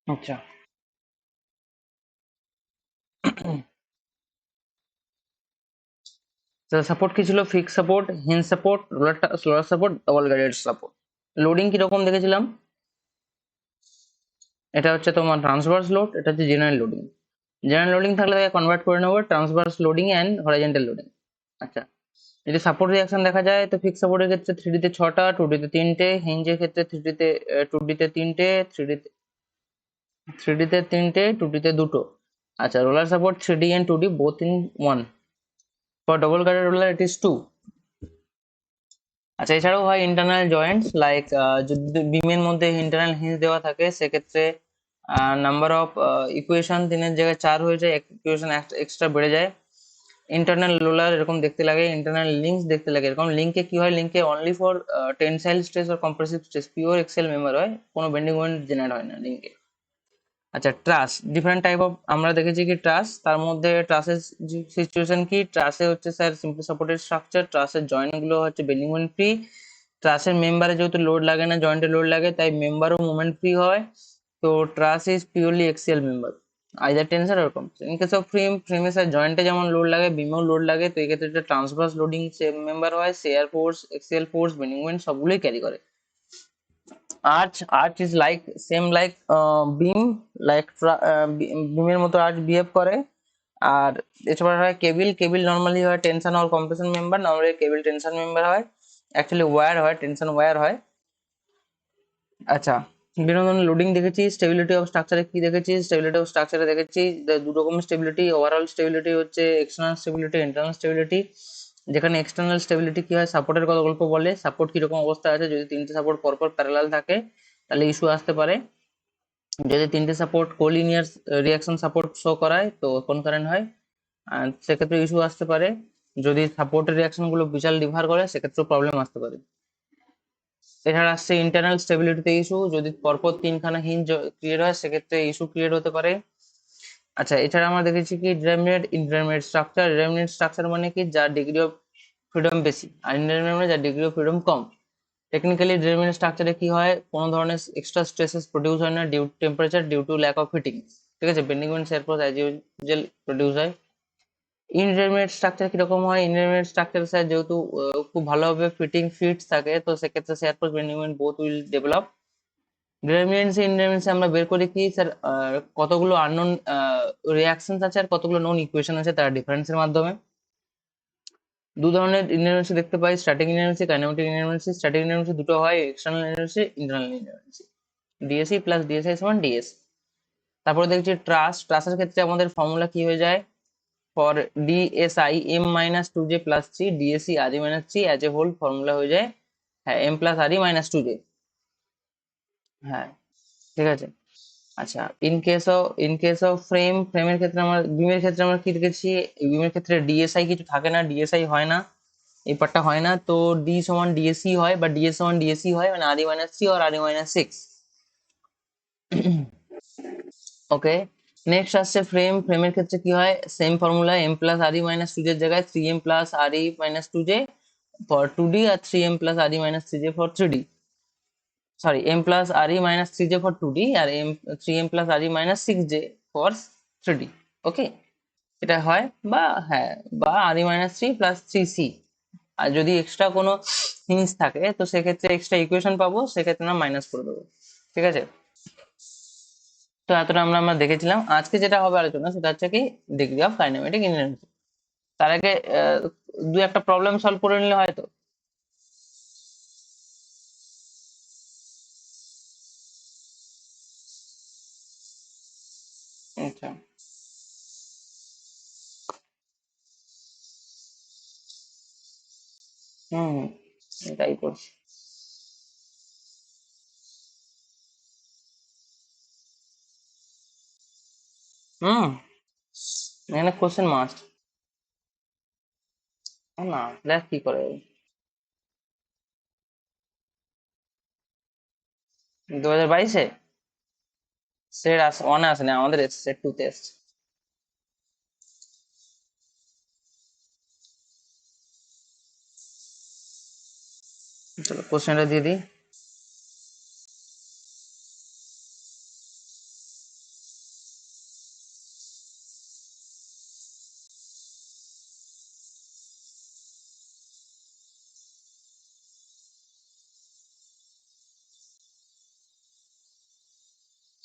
আচ্ছা। তো সাপোর্ট কি ছিল? Fix support, hinge support, roller support, double guided support. Loading কিরকম দেখেছিলাম? এটা হচ্ছে তোমার ট্রান্সভার্স লোড, এটা হচ্ছে জেনারেল লোডিং। জেনারেল লোডিং থাকলে তাকে কনভার্ট করে নেবো transverse loading and horizontal loading. আচ্ছা, যদি সাপোর্ট রিঅ্যাকশন দেখা যায় তো ফিক্স সাপোর্টের ক্ষেত্রে 3D তে 6টা, 2D তে 3টে, হিঞ্জের ক্ষেত্রে 3D তে 2D তে 3টে, 3D তে 3টে, 2D তে 2টো। আচ্ছা, roller support 3D and 2D both in one. For double guided roller it is 2. আচ্ছা, এছাড়াও হয় ইন্টারনাল জয়েন্টস লাইক যদি বিমের মধ্যে ইন্টারনাল হিঞ্জ দেওয়া থাকে সেক্ষেত্রে নাম্বার অফ ইকুয়েশন 3-এর জায়গায় 4 হয়ে যায়, ইকুয়েশন এক্সট্রা বেড়ে যায়। ইন্টারনাল রোলার এরকম দেখতে লাগে, ইন্টারনাল লিঙ্কস দেখতে লাগে এরকম। লিঙ্কে কি হয়? লিঙ্কে অনলি ফর টেনসাইল স্ট্রেস আর compressive stress pure axial member হয়, কোনো বেন্ডিং মোমেন্ট জেনারেট হয় না লিঙ্কে। আচ্ছা, ট্রাস ডিফারেন্ট টাইপ অফ আমরা দেখেছি কি ট্রাস, তার মধ্যে ট্রাসের সিচুয়েশন কি? ট্রাসে হচ্ছে স্যার সিম্পল সাপোর্টেড স্ট্রাকচার, ট্রাসের জয়েন্ট গুলো হচ্ছে বেন্ডিং মোমেন্ট ফ্রি। ট্রাসের মেম্বারে যেহেতু লোড লাগে না, জয়েন্টে লোড লাগে, তাই মেম্বারও মুভমেন্ট ফ্রি হয়। তো truss is purely axial member, either tensor ওরকম। ইন কেস অফ ফ্রেমে স্যার জয়েন্টে যেমন লোড লাগে, বিমেও লোড লাগে, তো এই ক্ষেত্রে এটা ট্রান্সভার্স লোডিং মেম্বার হয়, share force, axial force, bending moment সবগুলোই ক্যারি করে। arch is like same like beam, like বিমের মতো আর্চ বিহেভ করে। আর এছাড়া হয় কেবিল, কেবিল নর্মালি হয় tension or compression member, normally cable tension member হয়, অ্যাকচুয়ালি ওয়্যার হয়, টেনশন ওয়্যার হয়। আচ্ছা, বিনোদন লোডিং দেখেছি। স্টেবিলিটি অফ স্ট্রাকচারে কি দেখেছি? স্টেবিলিটি অফ স্ট্রাকচারে দেখেছি দু রকমের স্টেবিলিটি। ওভারঅল স্টেবিলিটি হচ্ছে এক্সটার্নাল স্টেবিলিটি, ইন্টারনাল স্টেবিলিটি। যেখানে এক্সটার্নাল স্টেবিলিটি কি হয়? সাপোর্টের কথা গল্প বলে, সাপোর্ট কিরকম অবস্থা আছে, যদি 3টে সাপোর্ট পরপর প্যারালাল থাকে তাহলে ইস্যু আসতে পারে। যদি 3টে support collinear reaction support show করায় তো কনকারেন্ট হয়, আর সেক্ষেত্রে ইস্যু আসতে পারে। যদি সাপোর্টের রিয়াকশন গুলো বিশাল ডিফার করে সেক্ষেত্রেও প্রবলেম আসতে পারে। এছাড়া আসছে ইন্টারনাল স্টেবিলিটিতে ইস্যু, যদি পরপর 3খানা হিঞ্জ ক্রিয়েট হয় সেক্ষেত্রে ইস্যু ক্রিয়েট হতে পারে। আচ্ছা, এছাড়া আমরা দেখেছি কি determinant indeterminate structure. Determinant structure মানে কি? যার ডিগ্রি অফ ফ্রিডম বেশি, আর ইনডিটারমিনেট মানে যার ডিগ্রি অফ ফ্রিডম কম। টেকনিক্যালি ডিটারমিনেট স্ট্রাকচারে কি হয়? কোনো ধরনের এক্সট্রা স্ট্রেসেস প্রডিউস হয় না due to temperature, due to lack of heating. ঠিক আছে, bending moment shear force as usual produce হয়। ইনডিটারমিনেট স্ট্রাকচার কিরকম হয়? ইনডিটারমিনেট স্ট্রাকচার স্যার যেহেতু খুব ভালোভাবে ফিটস থাকে, তো সেক্ষেত্রে shear force, bending moment both will develop. Determinants indeterminants আমরা বের করি কি স্যার? কতগুলো আননোন রিঅ্যাকশনস আছে আর কতগুলো নোন ইকুয়েশন আছে তার ডিফারেন্সের মাধ্যমে। দু ধরনের ইনডিটারমিনেন্সি দেখতে পাই, static indeterminacy, kinematic indeterminacy. Static indeterminacy দুটো হয়, external indeterminacy, internal indeterminacy. DAC plus DSI সমান ডিএস। তারপরে দেখছি ট্রাসের ক্ষেত্রে আমাদের ফর্মুলা কি হয়ে যায়? For DSI M minus two J plus three, DAC R E minus three as a whole formula হয়ে যায়, হ্যাঁ, M plus R E minus two J. হ্যাঁ, ঠিক আছে। আচ্ছা, ইন কেস অফ ফ্রেমের ক্ষেত্রে আমরা, বিমের ক্ষেত্রে আমরা কি দেখেছি? বিমের ক্ষেত্রে ডিএসআই কিছু থাকে না, ডিএসআই হয় না, এই পার্টটা হয় না। তো ডি সমান ডিএসি হয় বা ডিএস সমান ডিএসি হয়, মানে আর ই মাইনাস থ্রি আর R E minus six. Okay, next আসছে ফ্রেমের ক্ষেত্রে কি হয়? Same formula, M plus R E minus two জের জায়গায় 3m plus R E minus two J for 2D, আর 3m plus R E minus three J for 3D। Sorry, m plus R E minus three J for 2D আর 3m plus R E minus six J for 3D। ওকে, এটা হয়। বা হ্যাঁ, বা R E minus three plus three C. আর যদি extra কোনো hinge থাকে তো সেক্ষেত্রে এক্সট্রা ইকুয়েশন পাবো, সেক্ষেত্রে আমরা মাইনাস করে দেবো। ঠিক আছে, তো এতটা আমরা আমরা দেখেছিলাম। আজকে যেটা হবে আলোচনা সেটা হচ্ছে কি ডিগ্রি অফ কাইনেমেটিক ইনার্জি। তার আগে দু একটা প্রবলেম সলভ করে নিলে হয়তো। আচ্ছা, হুম হুম, এটাই করছি। হুম, এখানে কোশ্চেন মাস্ট। না, দেখ কি করে। 2022-এ সেট ওয়ানে আসেনি, আমাদের সেট টু তে এসছে। চলো কোশ্চেনটা দিয়ে দিই।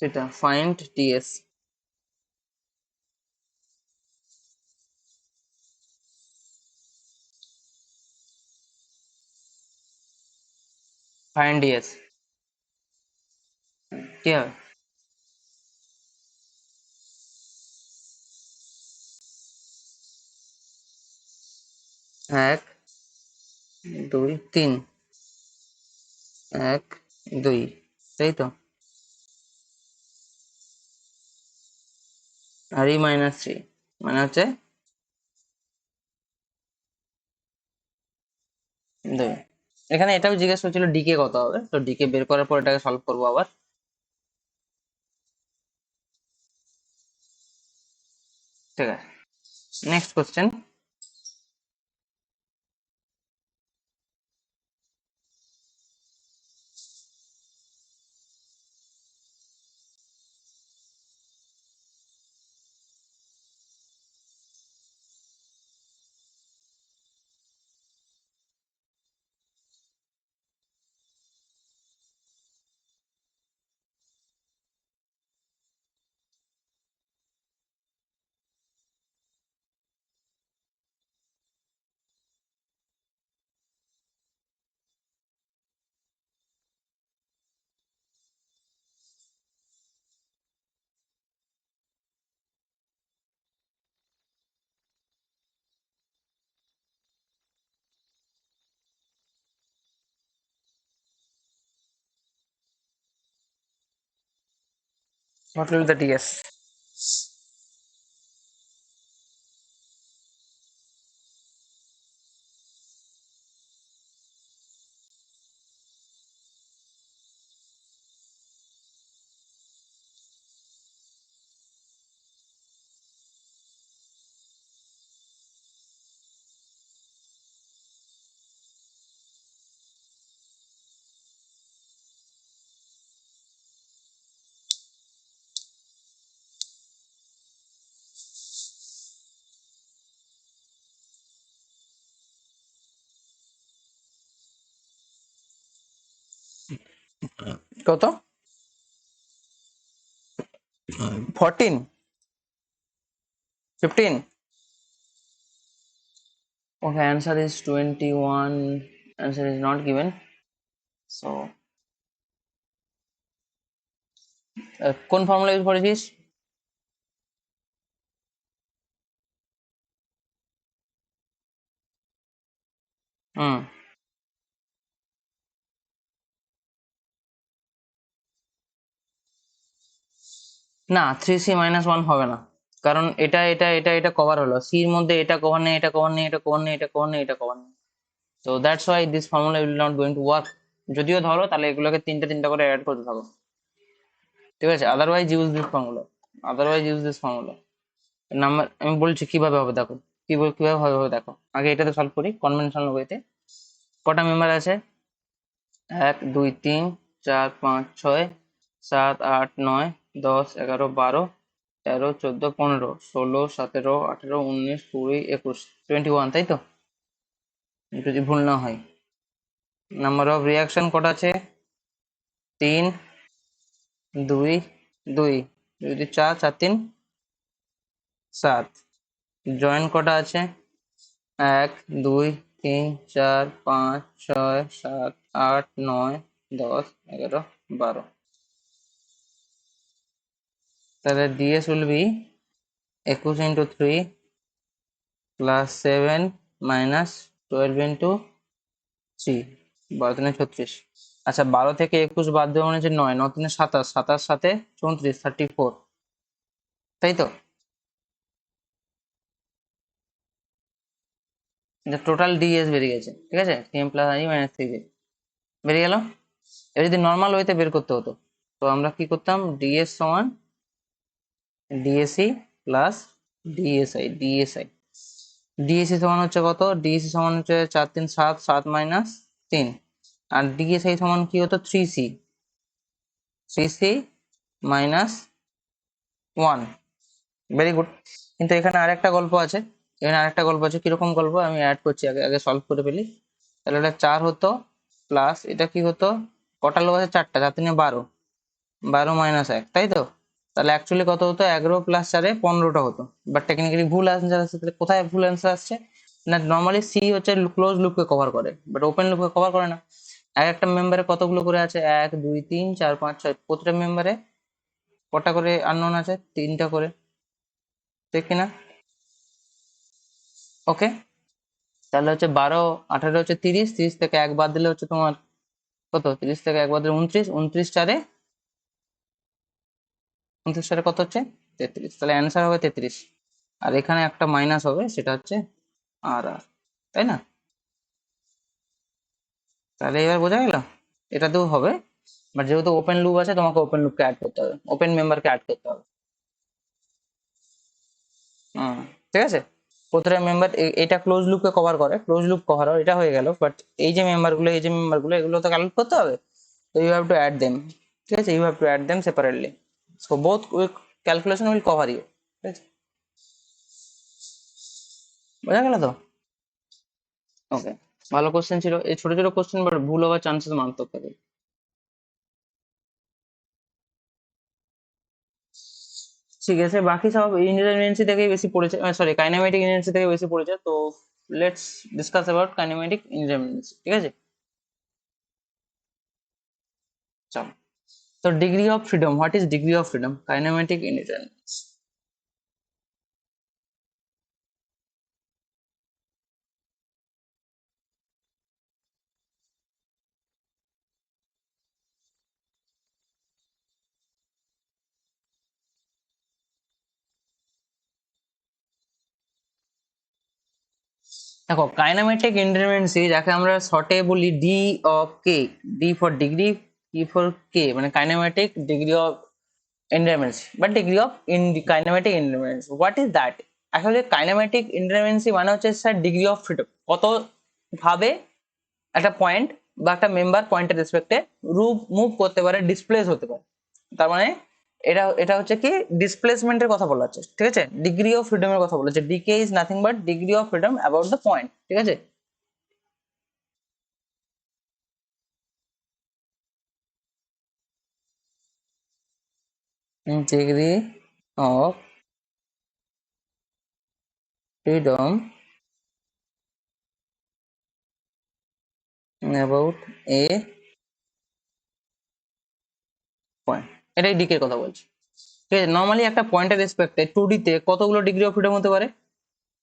সেটা ফাইন্ড ds, ফাইন্ড ds কি হবে? এক দুই তিন, এক দুই, তাই তো? আর ই মাইনাস থ্রি মানে হচ্ছে দুই। এখানে এটাও জিজ্ঞেস করছিল ডিকে কত হবে, তো ডিকে বের করার পর এটাকে সলভ করবো আবার। ঠিক আছে, next question. What will be the ds? কত? 14, 15? Okay, answer is 21. Answer is not given. So কোন ফর্মুলা ইউজ করেছিস? হুম, না 3c-1 হবে না, কারণ এটা এটা এটা এটা কভার হলো, সি এর মধ্যে এটা কভার নেই, এটা কভার নেই, এটা কভার নেই, এটা কভার নেই, এটা কভার নেই। So that's why this formula will not going to work. যদিও ধরো তাহলে এগুলোকে তিনটা তিনটা করে অ্যাড করতে থাকো, ঠিক আছে? Otherwise use this formula, otherwise use this formula. Number আমি বলছি কিভাবে হবে, দেখো কিভাবে হবে দেখো। আগে এটাতে সলভ করি কনভেনশনাল ওয়েতে। কটা মেম্বার আছে? 1 2 3 4 5 6 7 8 9 10 11 12 13 14 15 16 17 18 19 20 21, 21, তাই তো? যদি ভুল না হয়। নাম্বার অফ রিয়াকশন কটা আছে? 3 2 2, যদি 4 4 3 7। জয়েন কটা আছে? 1 2 3 4 5 6 7 8 9 10 11 12। তাহলে ds will be 21 into 3 plus 7 minus 12 into 3, 12 3 36। আচ্ছা 12 থেকে 21 বাদ দেওয়া মানে হচ্ছে 9, 9 3 27, 27 সাথে 34, 34, তাই তো? টোটাল ds বেরিয়ে গেছে, ঠিক আছে? 3 প্লাস i মাইনাস 3j বেরিয়ে গেল। এবার যদি নর্মাল ওয়েতে বের করতে হতো, তো আমরা কি করতাম? ds সমান dsc plus dsi, dsi। DSC সমান হচ্ছে কত? ডিএসসি সমান হচ্ছে 4 3 7, 7 মাইনাস 3। আর ডিএসআই সমান কি হতো? 3c, 3c minus 1। Very good. কিন্তু এখানে আরেকটা গল্প আছে, এখানে আরেকটা গল্প আছে। কিরকম গল্প আমি অ্যাড করছি, আগে আগে সলভ করে ফেলি। তাহলে এটা 4 হতো প্লাস এটা কি হতো? কটা লোক আছে? 4টা, 4 3 12, 12 - 1, তাই তো? তাহলে অ্যাকচুয়ালি কত হতো, 11 + 4 15টা হতো। বাট টেকনিক্যালি ভুল অ্যান্সার আসছে। তাহলে কোথায় ভুল অ্যান্সার আসছে না, নর্মালি সি হচ্ছে ক্লোজ লুপকে কভার করে, বাট ওপেন লুপকে কভার করে না। এক একটা মেম্বারে কতগুলো করে আছে, 1 2 3 4 5 6, প্রতিটা মেম্বারে কটা করে আননোন আছে, 3টা করে, ঠিক কিনা? ওকে, তাহলে হচ্ছে 12 18 হচ্ছে 30, 30 থেকে 1 বাদ দিলে হচ্ছে তোমার কত, 30 থেকে 1 বাদ দিলে 29, 29 কত হচ্ছে 33, তাহলে অ্যান্সার হবে 33। আর এখানে একটা মাইনাস হবে, সেটা হচ্ছে আর আর, তাই না? তাহলে এবার বোঝা গেল, এটাতেও হবে, বাট যেহেতু ওপেন লুপ আছে তোমাকে ওপেন লুপকে অ্যাড করতে হবে, ওপেন মেম্বারকে অ্যাড করতে হবে। হুম, ঠিক আছে। প্রতিটা মেম্বার, এটা ক্লোজ লুপকে কভার করে, ক্লোজ লুপ কভার এটা হয়ে গেল, বাট এই যে মেম্বারগুলো এগুলো তো ক্যালকুলেট করতে হবে। তো you have to add them, ঠিক আছে, you have to add them separately, so both calculation will cover you, ঠিক আছে, বোঝা গেল তো? ওকে, ভালো কোশ্চেন ছিল, এই ছোট ছোট কোশ্চেন বাট ভুল হওয়ার চান্সেস মারাত্মক থাকে। ঠিক আছে, বাকি সব ইন্ডিপেন্ডেন্সি থেকে বেশি পড়েছে, সরি কাইনেমেটিক ইন্ডিপেন্ডেন্সি থেকে বেশি পড়েছে। তো let's discuss about kinematic independency, ঠিক আছে, চলো। তো degree of freedom, what is degree of freedom, kinematic independence? দেখো, কাইনেমেটিক ইন্ডিপেন্ডেন্সি যাকে আমরা শর্টে বলি D of K, D for degree, E for K, মানে কাইনেমেটিক ডিগ্রি অফ ইন্ডিপেন্ডেন্সি বা degree of kinematic independence, what is that? আসলে kinematic independency মানে হচ্ছে স্যার ডিগ্রি অফ ফ্রিডম, কত ভাবে একটা পয়েন্ট বা একটা মেম্বার পয়েন্টের রেসপেক্টে মুভ করতে পারে, ডিসপ্লেস হতে পারে। তার মানে এটা এটা হচ্ছে কি ডিসপ্লেসমেন্টের কথা বলা হচ্ছে, ঠিক আছে, ডিগ্রি অফ ফ্রিডমের কথা বলা হচ্ছে। DK is nothing but degree of freedom about the point, ঠিক আছে। Degree of freedom about a point, এটাই ডিকের কথা বলছি, ঠিক আছে। নর্মালি একটা পয়েন্টের রেসপেক্টে 2D তে কতগুলো ডিগ্রি অফ ফ্রিডম হতে পারে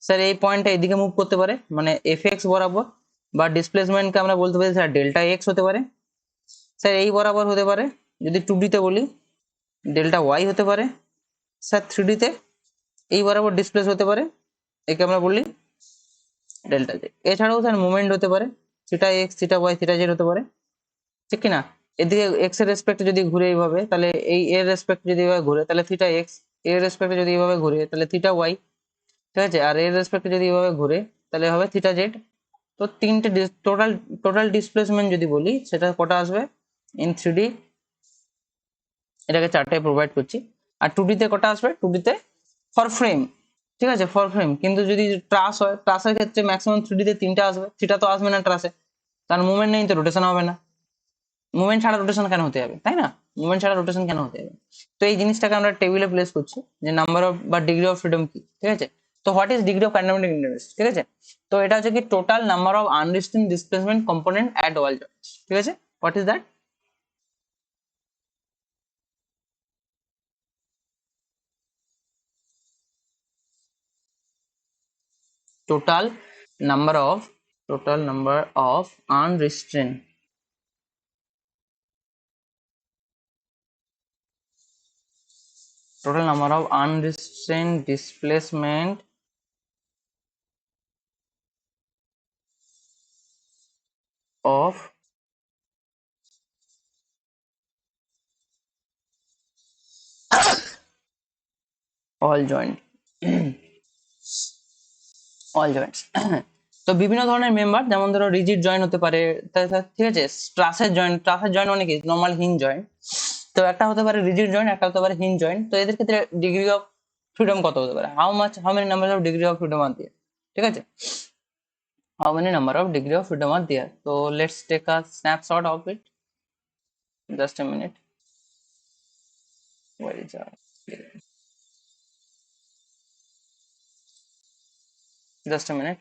স্যার? এই পয়েন্টটা এদিকে মুভ করতে পারে মানে এফ এক্স বরাবর, বা ডিসপ্লেসমেন্টকে আমরা বলতে পারি স্যার ডেল্টা এক্স হতে পারে, স্যার এই বরাবর হতে পারে যদি 2D তে বলি, ডেল্টা ওয়াই হতে পারে, স্যার 3D তে এই বরাবর ডিসপ্লেস হতে পারে, একে আমরা বলি ডেল্টা জেড। এছাড়াও স্যার মুভমেন্ট হতে পারে, theta X, theta Y, theta Z হতে পারে, ঠিক কি না? এদিকে এক্স এর রেসপেক্টে যদি ঘুরে এইভাবে, তাহলে এই এর রেসপেক্টে যদি এইভাবে ঘুরে তাহলে থিটা এক্স, এর রেসপেক্টে যদি এইভাবে ঘুরে তাহলে থিটা ওয়াই, ঠিক আছে, আর এর রেসপেক্টে যদি এইভাবে ঘুরে তাহলে হবে থিটা জেড। তো তিনটে টোটাল টোটাল ডিসপ্লেসমেন্ট যদি বলি সেটা কটা আসবে ইন 3D, এটাকে চারটায় প্রোভাইড করছি। আর 2D তে কটা আসবে, 2D তে ফর ফ্রেম, ঠিক আছে, ফর ফ্রেম। কিন্তু যদি ট্রাস হয়, ট্রাসের ক্ষেত্রে ম্যাক্সিমাম 3D তে 3টা আসবে, থিটা তো আসবে না ট্রাসে, কারণ মুভমেন্ট নেই তো রোটেশন হবে না। মুভমেন্ট ছাড়া রোটেশন কেন হতে হবে, তাই না? মুভমেন্ট ছাড়া রোটেশন কেন হতে হবে? তো এই জিনিসটাকে আমরা টেবিলে প্লেস করছি যে নাম্বার অফ বা ডিগ্রি অফ ফ্রিডম কি, ঠিক আছে। তো what is degree of kinematic interest, ঠিক আছে। তো এটা হচ্ছে কি total number of unrestrained displacement component at all joints, ঠিক আছে। What is that? total number of total number of unrestrained total number of unrestrained displacement of all joint all joints তো বিভিন্ন ধরনের মেম্বার, যেমন ধরো রিজিড জয়েন্ট হতে পারে, ঠিক আছে, ট্রাসের জয়েন্ট মানে কি নরমাল হিঞ্জ জয়েন্ট। তো একটা হতে পারে রিজিড জয়েন্ট, একটা হতে পারে হিঞ্জ জয়েন্ট। তো এদের ক্ষেত্রে ডিগ্রি অফ ফ্রিডম কত হতে পারে, how many number of degree of freedom আর দিয়ে, ঠিক আছে, how many number of degree of freedom are there? So let's take a snapshot of it, just a minute. Where is just a minute.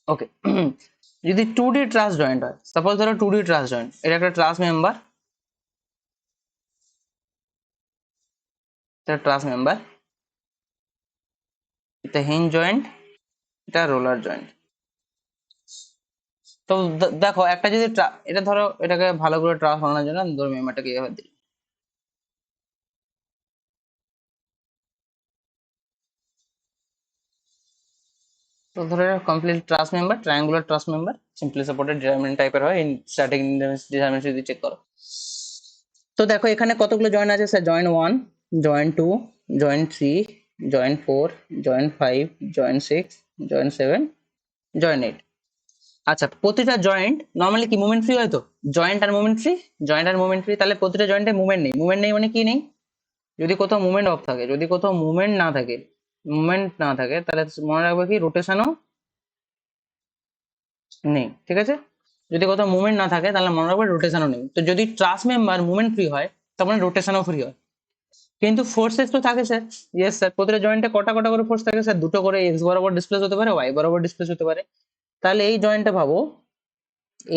ওকে, যদি 2D trust joint হয়, suppose ধরো 2D trust joint, এটা একটা trust member, এটা trust member, এটা hinge joint, এটা roller joint. তো দেখো একটা যদি এটা ধরো, এটাকে ভালো করে ট্রাস্ট বানানোর জন্য ধরো মেম্বারটাকে এভাবে দিই। তো ধরো complete trust member, triangular trust member, simply supported determinant টাইপের হয়, ইন স্ট্যাটিক ডিটারমিনেন্ট যদি চেক করো। তো দেখো এখানে কতগুলো জয়েন্ট আছে sir, joint 1, joint 2, joint 3, joint 4, joint 5, joint 6, joint 7, joint 8। আচ্ছা, প্রতিটা জয়েন্ট নর্মালি কি মুভমেন্ট ফ্রি হয়? তো জয়েন্ট আর মুভমেন্ট ফ্রি, জয়েন্ট আর মুভমেন্ট ফ্রি, তাহলে প্রতিটা জয়েন্টে মুভমেন্ট নেই। মুভমেন্ট নেই মানে কি নেই? যদি কোথাও মুভমেন্ট অফ থাকে, যদি কোথাও মুভমেন্ট না থাকে, মুভমেন্ট না থাকে, তাহলে মনে রাখবে কি রোটেশনও নেই। ঠিক আছে, যদি কোথাও মুভমেন্ট না থাকে তাহলে মনে রাখবে রোটেশনও নেই। তো যদি ট্রাস মেম্বার মুভমেন্ট ফ্রি হয়, তার মানে রোটেশনও ফ্রি হয়। কিন্তু ফোর্সেস তো থাকে স্যার। ইয়েস স্যার, প্রতিটা জয়েন্টে কটা কটা করে ফোর্স থাকে স্যার? দুটো করে, এক্স বরাবর ডিসপ্লেস হতে পারে, ওয়াই বরাবর ডিসপ্লেস হতে পারে। তাহলে এই জয়েন্টটা ভাবো,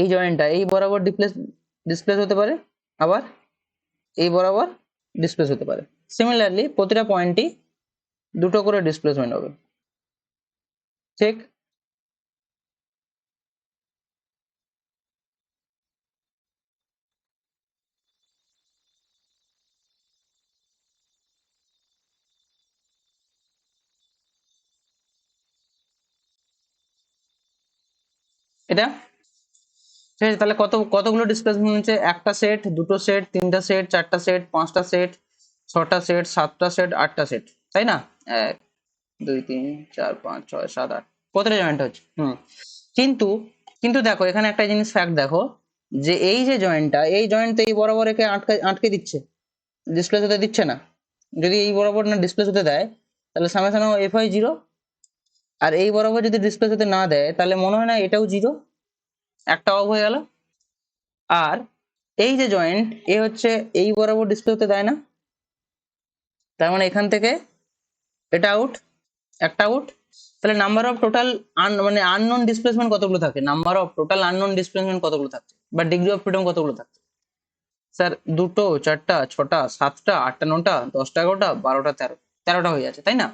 এই জয়েন্টটা এই বরাবর ডিসপ্লেস হতে পারে, আবার এই বরাবর ডিসপ্লেস হতে পারে। সিমিলারলি প্রতিটা পয়েন্টই দুটো করে ডিসপ্লেসমেন্ট হবে। ঠিক, এটা ঠিক আছে। তাহলে কতগুলো ডিসপ্লেসমেন্ট হচ্ছে? একটা সেট, দুটো সেট, তিনটা সেট, চারটা সেট, পাঁচটা সেট, ছটা সেট, সাতটা সেট, আটটা সেট, তাই না? 1 2 3 4 5 6 7 8, প্রতিটা জয়েন্ট হচ্ছে। কিন্তু কিন্তু দেখো এখানে একটা জিনিস ফ্যাক্ট দেখো, যে এই যে জয়েন্টটা, এই জয়েন্ট তো এই বরাবর একে আটকে আটকে দিচ্ছে, ডিসপ্লেস হতে দিচ্ছে না। যদি এই বরাবর না ডিসপ্লেস হতে দেয়, তাহলে সামেশন এফ হয় 0। আর এই বরাবর যদি ডিসপ্লেস হতে না দেয়, তাহলে মনে হয় না এটাও 0, একটা অফ হয়ে গেল। আর এই যে জয়েন্ট, এ হচ্ছে এই বরাবর ডিসপ্লে হতে দেয় না, তার মানে এখান থেকে এটা আউট, একটা আউট। তাহলে নাম্বার অফ টোটাল মানে আননোন ডিসপ্লেসমেন্ট কতগুলো থাকে? Number of total unknown displacement কতগুলো থাকছে, বা ডিগ্রি অফ ফ্রিডম কতগুলো থাকছে স্যার? দুটো, চারটা, ছটা, সাতটা, আটটা, নটা, 10টা, 11টা, 12টা, 13টা হয়ে যাচ্ছে, তাই না?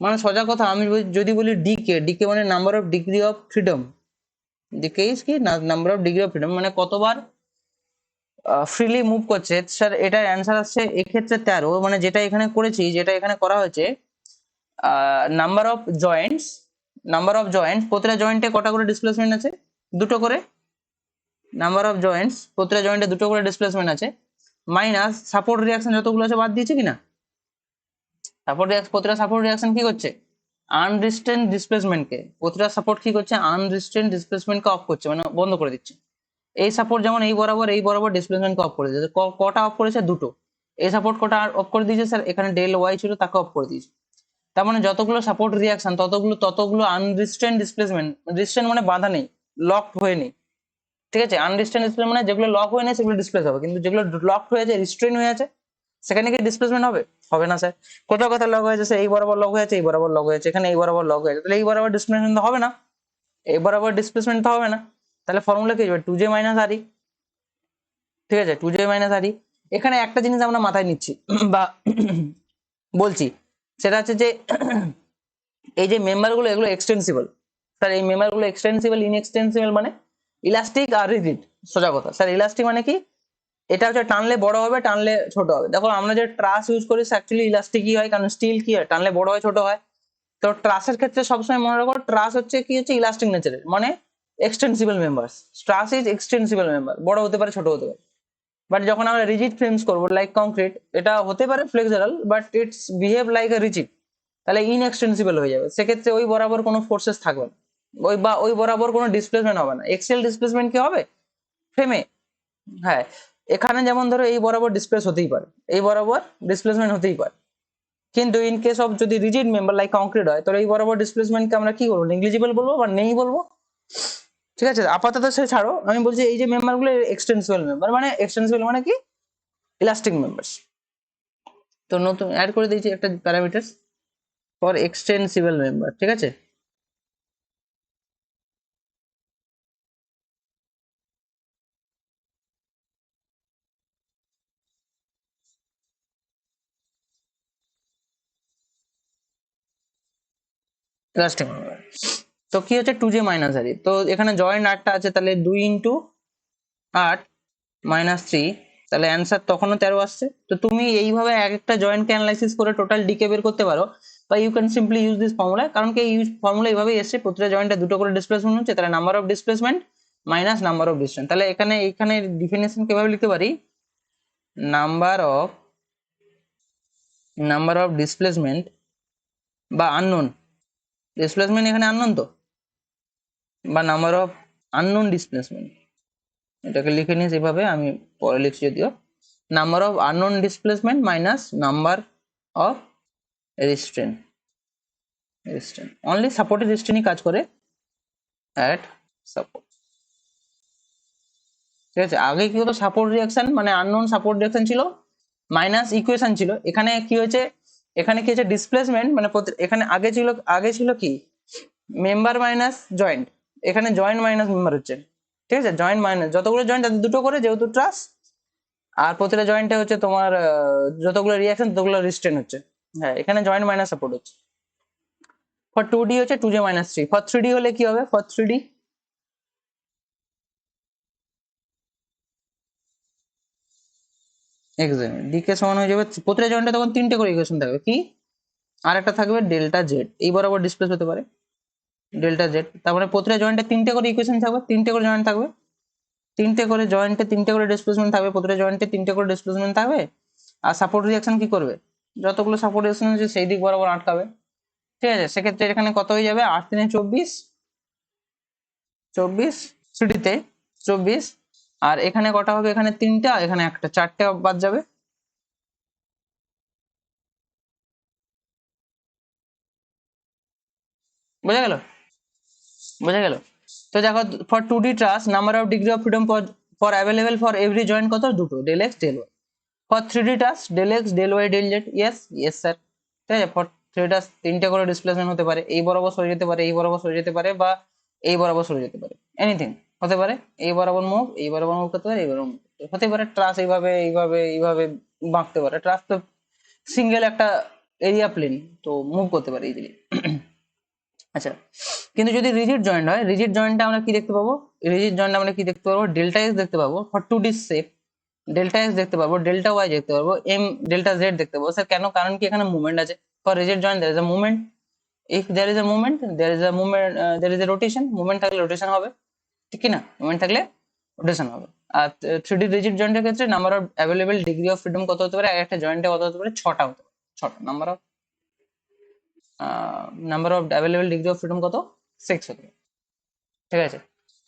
মানে সোজা কথা, আমি যদি বলি ডিকে, ডিকে মানে number of degree of freedom. DK is কি? Number of degree of freedom, মানে কতবার ফ্রিলি মুভ করছে স্যার। এটার অ্যান্সার আসছে এক্ষেত্রে 13। মানে যেটা এখানে করেছি, যেটা এখানে করা হয়েছে, number of Joints, number of joint, প্রতিটা জয়েন্টে কটা করে ডিসপ্লেসমেন্ট আছে? দুটো করে। নাম্বার অফ জয়েন্টস, প্রতিটা জয়েন্টে দুটো করে ডিসপ্লেসমেন্ট আছে, মাইনাস সাপোর্ট রিয়াকশন যতগুলো আছে বাদ দিয়েছে কিনা। প্রতিটা সাপোর্ট রিয়াকশন কি করছে? আনরিস্ট্রেন ডিসপ্লেসমেন্টকে, প্রতিটা সাপোর্ট কি করছে? আনরিস্ট্রেন ডিসপ্লেসমেন্টকে অফ করছে, মানে বন্ধ করে দিচ্ছে। এই সাপোর্ট যেমন এই বরাবর ডিসপ্লেসমেন্টকে অফ করে দিয়েছে। কটা অফ করেছে? দুটো। এই সাপোর্ট কটা অফ করে দিয়েছে স্যার? এখানে ডেল ওয়াই ছিল, তাকে অফ করে দিয়েছে। তার মানে যতগুলো সাপোর্ট রিয়াকশন, ততগুলো আনরিস্ট্রেন ডিসপ্লেসমেন্ট। রিস্ট্রেন মানে বাধা নেই, লকড হয়ে নেই। ঠিক আছে, আনরিস্ট্রেন ডিসপ্লে মানে যেগুলো লক হয়ে নেই সেগুলো ডিসপ্লেস হবে, কিন্তু যেগুলো লকড হয়ে আছে, রিস্ট্রেন হয়ে আছে, সেখানে কি ডিসপ্লেসমেন্ট হবে? হবে না স্যার। কোথাও কোথাও লক হয়েছে, এই বরাবর লক হয়েছে, এই বরাবর লক হয়েছে, এখানে এই বরাবর লক হয়েছে, তাহলে এই বরাবর ডিসপ্লেসমেন্ট হবে না, এই বরাবর ডিসপ্লেসমেন্ট তো হবে না। তাহলে ফর্মুলা কি হবে? 2j মাইনাস আরই। ঠিক আছে, 2j মাইনাস আরই। এখানে একটা জিনিস আমরা মাথায় নিচ্ছি বা বলছি, সেটা হচ্ছে যে এই যে মেম্বারগুলো, এগুলো এক্সটেন্সিবল স্যার। এই মেম্বারগুলো এক্সটেন্সিবল, ইনএক্সটেন্সিবল মানে ইলাস্টিক আর রিজিড। সোজা কথা স্যার, ইলাস্টিক মানে কি? এটা হচ্ছে টানলে বড় হবে, টানলে ছোট হবে। দেখো আমরা যে ট্রাস ইউজ করি অ্যাকচুয়ালি ইলাস্টিকই হয়, কারণ স্টিল কি হয়, টানলে বড় হয় ছোট হয়, তো ট্রাসের ক্ষেত্রে সবসময় মনে রাখো, ট্রাস হচ্ছে কি, হচ্ছে ইলাস্টিক নেচারের, মানে এক্সটেন্সিবল মেম্বার্স। ট্রাস ইজ এক্সটেন্সিবল মেম্বার, বড় হতে পারে ছোট হতে পারে। বাট যখন আমরা রিজিড ফ্রেমস করবো লাইক কংক্রিট, এটা হতে পারে flexible but it's behave like a rigid, তাহলে ইনএক্সটেন্সিবল হয়ে যাবে। সেক্ষেত্রে ওই বরাবর কোনো ফোর্সেস থাকবে না, ওই বরাবর কোনো ডিসপ্লেসমেন্ট হবে না। এক্সেল ডিসপ্লেসমেন্ট কি হবে ফ্রেমে? হ্যাঁ, এখানে যেমন ধরো এই বরাবর ডিসপ্লেস হতেই পারে, এই বরাবর ডিসপ্লেসমেন্ট হতেই পারে, কিন্তু ইন কেস অফ যদি রিজিড মেম্বার লাইক কংক্রিট হয়, তাহলে এই বরাবর ডিসপ্লেসমেন্টকে আমরা কি বলবো, নেগলিজিবল বলবো বা নেই বলবো। ঠিক আছে, আপাতত সে ছাড়ো, আমি বলছি এই যে মেম্বার গুলো এক্সটেন্সিবল মেম্বার, মানে এক্সটেন্সিবল মানে কি, ইলাস্টিক মেম্বার্স। তো নতুন অ্যাড করে দিয়েছি একটা প্যারামিটার ফর এক্সটেন্সিবল মেম্বার, ঠিক আছে। ইলাস্টিক মেম্বার, তো কি হচ্ছে 2j-r, তো এখানে জয়েন্ট 8টা আছে, তাহলে 2 × 8 - 3, তাহলে অ্যান্সার তখনও 13 আসছে। তো তুমি এইভাবে এক একটা জয়েন্টকে অ্যানালাইসিস করে টোটাল ডিকে বের করতে পারো, বা you can simply use this formula, কারণ কি এই ফর্মুলা এইভাবেই এসছে, প্রতিটা জয়েন্টে দুটো করে ডিসপ্লেসমেন্ট হচ্ছে, তাহলে number of displacement minus number of distance. তাহলে এখানে এখানে ডিফিনেশন কিভাবে লিখতে পারি, নাম্বার অফ ডিসপ্লেসমেন্ট বা আননোন ডিসপ্লেসমেন্ট, এখানে আননোন তো, বা নাম্বার অফ আননোন ডিসপ্লেসমেন্ট, এটাকে লিখে নিস এভাবে, আমি পরে লিখছি যদিও, number of unknown displacement minus number of restraint. Only supported রেস্ট্রেন্টই কাজ করে অ্যাট সাপোর্ট। ঠিক আছে, আগে কি হতো, সাপোর্ট রিয়াকশন মানে আননোন সাপোর্ট রিয়াকশন ছিল, মাইনাস ইকুয়েশন ছিল। এখানে কি হয়েছে, এখানে কি হচ্ছে ডিসপ্লেসমেন্ট, মানে এখানে আগে ছিল কি মেম্বার মাইনাস জয়েন্ট, এখানে জয়েন্ট মাইনাস মেম্বার হচ্ছে। ঠিক আছে, জয়েন্ট মাইনাস যতগুলো জয়েন্ট তাদের দুটো করে, যেহেতু ট্রাস, আর প্রতিটা জয়েন্টে হচ্ছে তোমার যতগুলো রিয়াকশন ততগুলো রিস্ট্রেন হচ্ছে। হ্যাঁ, এখানে জয়েন্ট মাইনাস সাপোর্ট হচ্ছে। ফর 2D হচ্ছে 2j-3, ফর 3D হলে কি হবে, ফর 3D এক্সাক্টলি ডিকে সমান হয়ে যাবে, প্রতিটা জয়েন্টে তখন 3টে করে ইকুয়েশন থাকবে, কি আর একটা থাকবে ডেল্টা জেড, এই বরাবর ডিসপ্লেস হতে পারে ডেল্টা জেড। তারপরে প্রতিটা জয়েন্টে 3টে করে ইকুয়েশন থাকবে, 3টে করে জয়েন্ট থাকবে, 3টে করে জয়েন্টে 3টে করে ডিসপ্লেসমেন্ট থাকবে, প্রতিটা জয়েন্টে 3টে করে ডিসপ্লেসমেন্ট থাকবে। আর সাপোর্ট রিয়াকশন কি করবে, যতগুলো সাপোর্ট রিয়াকশন আছে সেই দিক বরাবর আটকাবে। ঠিক আছে, সেক্ষেত্রে এখানে কত হয়ে যাবে, 8×3 = 24, 24 3D-তে 24, আর এখানে কটা হবে, এখানে 3টা, এখানে একটা, 4টে বাদ যাবে। বোঝা গেল, বোঝা গেল। তো দেখো, for 2D truss number of degree of freedom for available for every joint কত, দুটো, del X del Y. For 3D truss del X del Y del Z, yes yes sir. ঠিক আছে, ফর 3D ট্রাস 3টে করে displacement হতে পারে, এই বরাবর সরে যেতে পারে, এই বরাবর সরে যেতে পারে, বা এই বরাবর সরে যেতে পারে, এনিথিং হতে পারে, এই বরাবর মুভ, এই বরাবর মুভ করতে পারে, এই বরাবর মুভ হতে পারে। ট্রাস এইভাবে এইভাবে এইভাবে বাঁকতে পারে, ট্রাস তো সিঙ্গেল একটা এরিয়া প্লেন, তো মুভ করতে পারে ইজিলি। আচ্ছা, কিন্তু যদি রিজিড জয়েন্ট হয়, রিজিড জয়েন্টে আমরা কি দেখতে পাবো, রিজিড জয়েন্ট আমরা কি দেখতে পাবো, ডেল্টা এক্স দেখতে পাবো for 2D shape, delta x দেখতে পাবো, ডেল্টা ওয়াই দেখতে পাবো, এম ডেল্টা জেড দেখতে পাবো। স্যার কেন, কারণ কি এখানে মুভমেন্ট আছে, for rigid joint there is a movement, if there is a movement there is a movement, there is a rotation, movement থাকলে রোটেশন হবে, ঠিক কি না, মুভমেন্ট থাকলে রোটেশন হবে। আর 3D রিজিড জয়েন্টের ক্ষেত্রে number of available degree of freedom কত হতে পারে, একটা জয়েন্টে কত হতে পারে, 6টা হতে পারে, 6টা number of available degree of freedom কত, 6 হতে পারে। ঠিক আছে,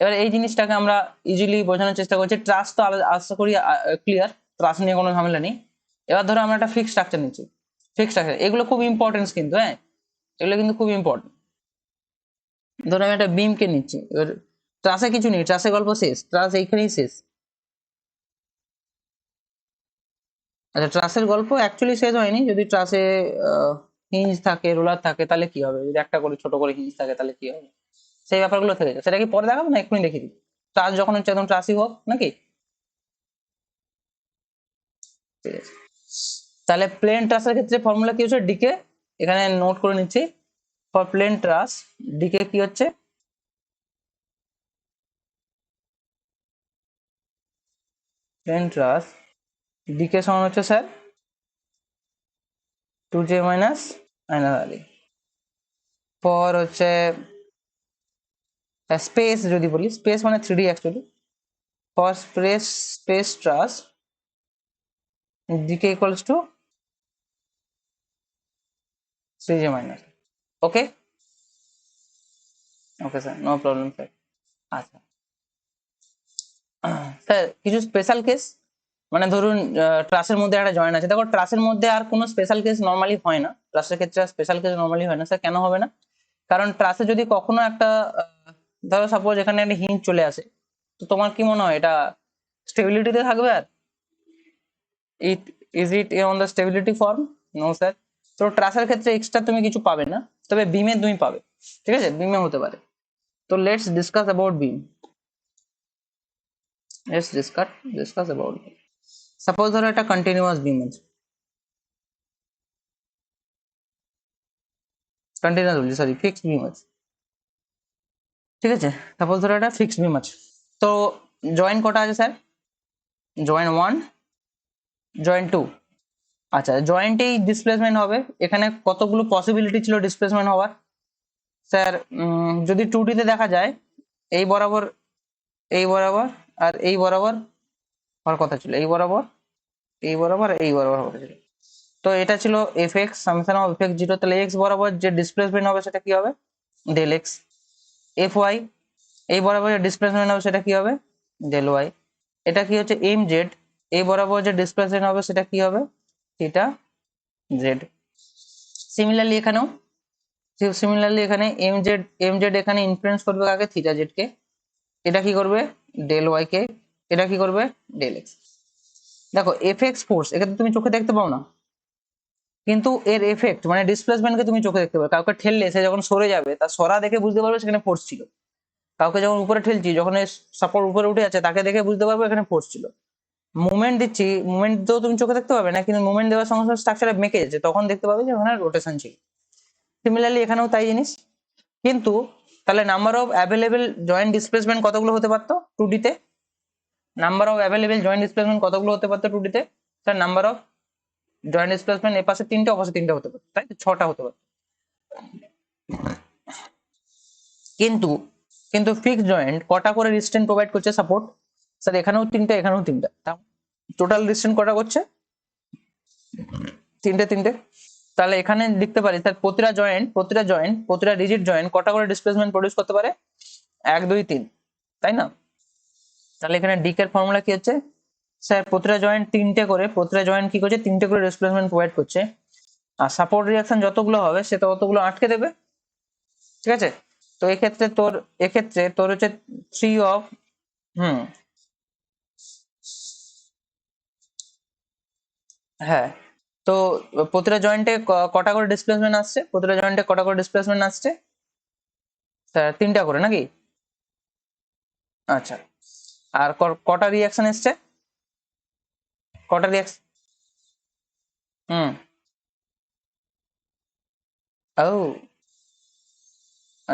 এবার এই জিনিসটাকে আমরা ইজিলি বোঝানোর চেষ্টা করছি। ট্রাস্ট তো আশা করি ক্লিয়ার, ট্রাস্ট নিয়ে কোনো ঝামেলা নেই। এবার ধরো আমরা একটা ফিক্সড স্ট্রাকচার নিচ্ছি, ফিক্সড স্ট্রাকচার, এগুলো খুব ইম্পর্টেন্স কিন্তু, হ্যাঁ এগুলো কিন্তু খুব ইম্পর্টেন্ট। ধরো আমি একটা বিমকে নিচ্ছি, এবার ট্রাসে কিছু নেই, ট্রাসে গল্প শেষ, ট্রাস এইখানেই শেষ। আচ্ছা, ট্রাসের গল্প অ্যাকচুয়ালি শেষ হয়নি, যদি ট্রাসে হিঞ্জ থাকে, রোলার থাকে, তাহলে কি হবে, যদি একটা করে ছোট করে হিঞ্জ থাকে তাহলে কি হবে, সেই ব্যাপারগুলো থেকে যায়। সেটা কি পরে দেখাবো না এক্ষুনি দেখিয়ে দিই, ট্রাস যখন হচ্ছে একদম ট্রাসই হোক নাকি। ঠিক আছে, তাহলে প্লেন ট্রাসের ক্ষেত্রে ফর্মুলা কি হচ্ছে, ডিকে, এখানে নোট করে নিচ্ছি, ফর প্লেন ট্রাস ডিকে কি হচ্ছে, প্লেন ট্রাস ডিকে সমান হচ্ছে স্যার 2j - r। ফর হচ্ছে স্পেস, যদি বলি স্পেস মানে 3D actually, for space truss DK equals to 3j minus. Okay okay sir, no problem sir. আচ্ছা স্যার, কিছু স্পেশাল কেস, মানে ধরুন ট্রাসের মধ্যে একটা জয়েন আছে, দেখো ট্রাসের মধ্যে আর কোনো স্পেশাল কেস নর্মালি হয় না, ট্রাসের ক্ষেত্রে স্পেশাল কেস নর্মালি হয় না স্যার। কেন হবে না? কারণ ট্রাসে যদি কখনো একটা ধরো সাপোজ এখানে একটা হিঞ্জ চলে আসে, তো তোমার কি মনে হয় এটা স্টেবিলিটিতে থাকবে? আর it is it on the stability form? No sir. তো ট্রাসের ক্ষেত্রে এক্সট্রা তুমি কিছু পাবে না, তবে বিমে তুমি পাবে, ঠিক আছে, বিমে হতে পারে। তো let's discuss about beam, let's discuss about beam. Suppose ধরো একটা কন্টিনিউয়াস বিম আছে, কন্টিনিউয়াস বলি সরি ফিক্সড বিম আছে, ঠিক আছে। সাপোজ ধরো একটা ফিক্সড বিম আছে, তো জয়েন্ট কটা আছে স্যার? Joint 1, joint 2। আচ্ছা, জয়েন্টেই ডিসপ্লেসমেন্ট হবে, এখানে কতগুলো পসিবিলিটি ছিল ডিসপ্লেসমেন্ট হওয়ার স্যার? যদি 2D তে দেখা যায়, এই বরাবর, এই বরাবর, আর এই বরাবর হওয়ার কথা ছিল, এই বরাবর, এই বরাবর, এই বরাবর হওয়ার কথা ছিল। তো এটা ছিল F X summation of F X zero, তাহলে এক্স বরাবর যে ডিসপ্লেসমেন্ট হবে সেটা কি হবে? Del x. এফ ওয়াই, এই বরাবর যে ডিসপ্লেসমেন্ট হবে সেটা কি হবে? Del Y. এটা কি হচ্ছে এম জেড, এই বরাবর যে ডিসপ্লেসমেন্ট হবে সেটা কি হবে? Theta Z. সিমিলারলি এখানে এম জেড এখানে ইনফ্লুয়েন্স করবে কাকে? থিটা জেড কে। এটা কি করবে? ডেল ওয়াই কে। এটা কি করবে? Del X. দেখো এফ এক্স ফোর্স এখানে তুমি চোখে দেখতে পাও না, কিন্তু এর এফেক্ট মানে ডিসপ্লেসমেন্টকে তুমি চোখে দেখতে পাবে। কাউকে ঠেললে সে যখন সরে যাবে, তার সরা দেখে বুঝতে পারবে সেখানে ফোর্স ছিল। কাউকে যখন উপরে ঠেলছি, যখন সাপোর্ট উপরে উঠে আছে, তাকে দেখে বুঝতে পারবে এখানে ফোর্স ছিল। মুভমেন্ট দিচ্ছি, মুভমেন্ট তো তুমি চোখে দেখতে পাবে না, কিন্তু মুভমেন্ট দেওয়ার সঙ্গে সঙ্গে স্ট্রাকচারে মেকে যাচ্ছে, তখন দেখতে পাবে যে ওখানে রোটেশন ছিল। সিমিলারলি এখানেও তাই জিনিস। কিন্তু তাহলে number of available joint displacement কতগুলো হতে পারতো 2D তে? Number of available joint displacement কতগুলো হতে পারতো 2D তে? Sir number of joint displacement এপাশে 3টে, অপাশে 3টে হতে পারতো, তাই তো 6টা হতে পারতো। কিন্তু কিন্তু ফিক্সড জয়েন্ট কটা করে রিস্ট্রেন্ট প্রোভাইড করছে সাপোর্ট? স্যার এখানেও 3টে, এখানেও 3টা, টোটাল রিস্ট্রেন্ট কটা করছে? 3টে। তাহলে এখানে লিখতে পারি স্যার প্রতিটা রিজিড জয়েন্ট কটা করে ডিসপ্লেসমেন্ট প্রডিউস করতে পারে? 1 2 3, তাই না? তাহলে এখানে ডিক এর ফর্মুলা কি হচ্ছে? স্যার প্রতিটা জয়েন্ট 3টে করে, প্রতিটা জয়েন্ট কি করছে? 3টে করে ডিসপ্লেসমেন্ট প্রোভাইড করছে, আর সাপোর্ট রিঅ্যাকশন যতগুলো হবে সে ততগুলো আটকে দেবে, ঠিক আছে। তো এক্ষেত্রে তোর হচ্ছে 3 অফ, হুম, হ্যাঁ। তো প্রতিটা জয়েন্টে কটা করে ডিসপ্লেসমেন্ট আসছে? প্রতিটা জয়েন্টে কটা করে ডিসপ্লেসমেন্ট আসছে স্যার? 3টা করে নাকি? আচ্ছা, আর কটা রিঅ্যাকশন এসছে? কটা রিঅ্যাকশন? হুম। ও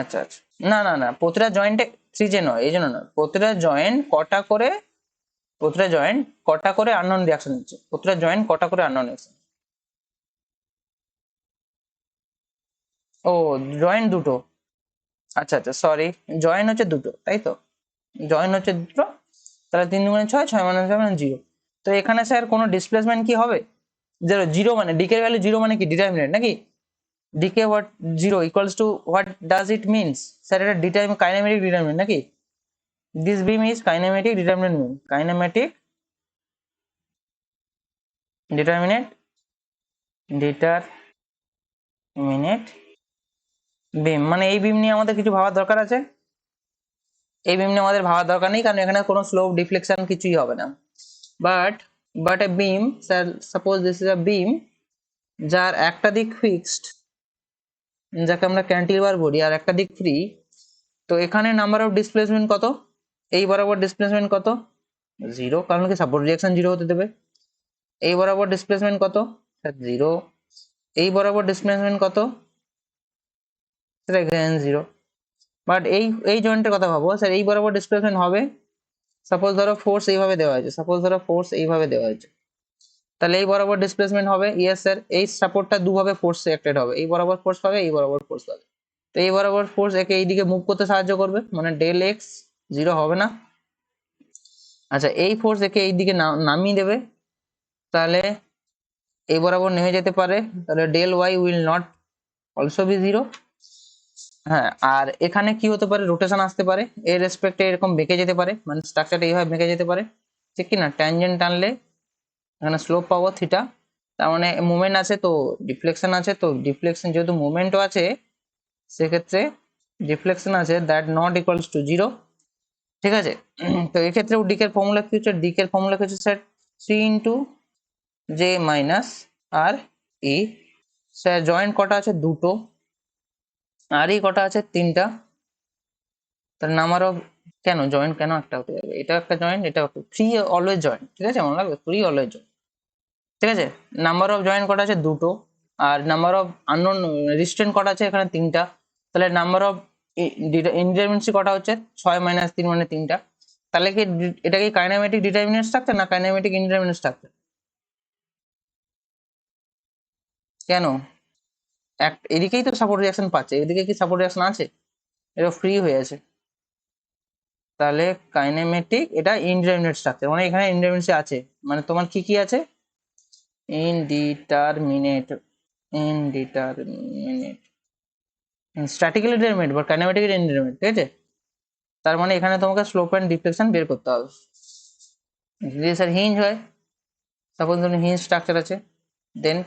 আচ্ছা আচ্ছা, না, প্রতিটা জয়েন্টে 3 যে নয়, এই জন্য নয়, প্রতিটা জয়েন্ট কটা করে আননোন রিঅ্যাকশন হচ্ছে, প্রতিটা জয়েন্ট কটা করে আননোন রিঅ্যাকশন। ও, জয়েন্ট দুটো, আচ্ছা আচ্ছা সরি, জয়েন্ট হচ্ছে দুটো, তাই তো? জয়েন্ট হচ্ছে দুটো, তাহলে 3 দুগুণে 6, 6 মানে 7 মানে 0। তো এখানে স্যার কোনো ডিসপ্লেসমেন্ট কি হবে? জিরো। জিরো মানে ডিকের ভ্যালু জিরো মানে কি? ডিটারমিনেন্ট নাকি? DK what zero equals to what does it means? Sir এটা কাইনেমেটিক ডিটারমিনেন্ট নাকি? This beam is kinematic determinant beam, kinematic determinant determinate beam. মানে এই বিম নিয়ে আমাদের কিছু ভাবার দরকার আছে? এই বিম নিয়ে আমাদের ভাবার দরকার নেই, কারণ এখানে কোনো স্লোপ ডিফ্লেকশন কিছুই হবে না। But a beam sir, suppose this is a beam যার একটা দিক ফিক্সড, যাকে আমরা ক্যান্টিলিভার বলি, আর একটা দিক ফ্রি। তো এখানে নাম্বার অফ ডিসপ্লেসমেন্ট কত? এই বরাবর ডিসপ্লেসমেন্ট কত? 0, কারণ কি সাপোর্ট রিঅ্যাকশন 0 হতে দেবে। এই বরাবর ডিসপ্লেসমেন্ট কত? স্যার 0। এই বরাবর ডিসপ্লেসমেন্ট কত? সেটা এখানে 0। বাট এই জয়েন্টের কথা ভাবো স্যার, এই বরাবর ডিসপ্লেসমেন্ট হবে। সাপোজ ধরো ফোর্স এইভাবে দেওয়া হয়েছে, তাহলে এই বরাবর ডিসপ্লেসমেন্ট হবে। ইয়েস স্যার, এই সাপোর্টটা দুভাবে ফোর্স এক্টেড হবে, এই বরাবর ফোর্স পাবে, এই বরাবর ফোর্স পাবে। তো এই বরাবর ফোর্স একে এইদিকে মুভ করতে সাহায্য করবে, মানে ডেল এক্স জিরো হবে না। আচ্ছা এই ফোর্স একে এইদিকে নামিয়ে দেবে, তাহলে এই বরাবর নেমে যেতে পারে, তাহলে del Y will not also be zero. হ্যাঁ, আর এখানে কি হতে পারে, রোটেশন আসতে পারে, এর রেসপেক্টে এরকম বেঁকে যেতে পারে, মানে স্ট্রাকচারটা এইভাবে বেঁকে যেতে পারে, ঠিক কি না? ট্যানজেন্ট টানলে এখানে স্লোপ পাবো থিটা, তার মানে মুভমেন্ট আছে তো ডিফ্লেকশন আছে, তো ডিফ্লেকশন যেহেতু মুভমেন্টও আছে সেক্ষেত্রে ডিফ্লেকশন আছে, that not equals to zero, ঠিক আছে? তো এক্ষেত্রে ডিকের ফর্মুলা কি হচ্ছে, ডিকের ফর্মুলা কি হচ্ছে sir, C into J minus R E. Sir joint কটা আছে, দুটো, আর ই কটা আছে, তিনটা। তার নাম্বার অফ, কেন জয়েন্ট কেন একটা হতে যাবে, এটা একটা জয়েন্ট, এটা একটা, থ্রি অলওয়েজ জয়েন্ট, ঠিক আছে, মনে রাখবে থ্রি অলওয়েজ জয়েন্ট, ঠিক আছে? নাম্বার অফ জয়েন্ট কটা আছে, দুটো, আর নাম্বার অফ আননোন রিস্ট্রেন্ট কটা আছে, এখানে তিনটা, তাহলে নাম্বার অফ ইনডিটারমিনেন্সি কটা হচ্ছে, 6 মাইনাস 3 মানে তিনটা। তাহলে কি এটা কি কাইনেমেটিক ডিটারমিনেন্ট স্ট্রাকচার না কাইনেমেটিক ইনডিটারমিনেন্ট স্ট্রাকচার? কেন, এদিকেই তো সাপোর্ট রিঅ্যাকশন পাচ্ছে, এদিকে কি সাপোর্ট রিঅ্যাকশন আছে? এটা ফ্রি হয়ে আছে, তাহলে কাইনেমেটিক, এটা ইনডিটারমিনেট স্ট্রাকচার, মানে এখানে ইনডিটারমিনেন্সি আছে, মানে তোমার কি কি আছে, ইনডিটারমিনেট, ইনডিটারমিনেট স্ট্যাটিক্যালি ডিটারমিনেট বা কাইনেমেটিক্যালি ইনডিটারমিনেট, ঠিক আছে? তার মানে এখানে তোমাকে স্লোপ এন্ড ডিফ্লেকশন বের করতে হবে। যদি স্যার হিঞ্জ হয়, সাপোজ ধরুন হিঞ্জ স্ট্রাকচার আছে, দেন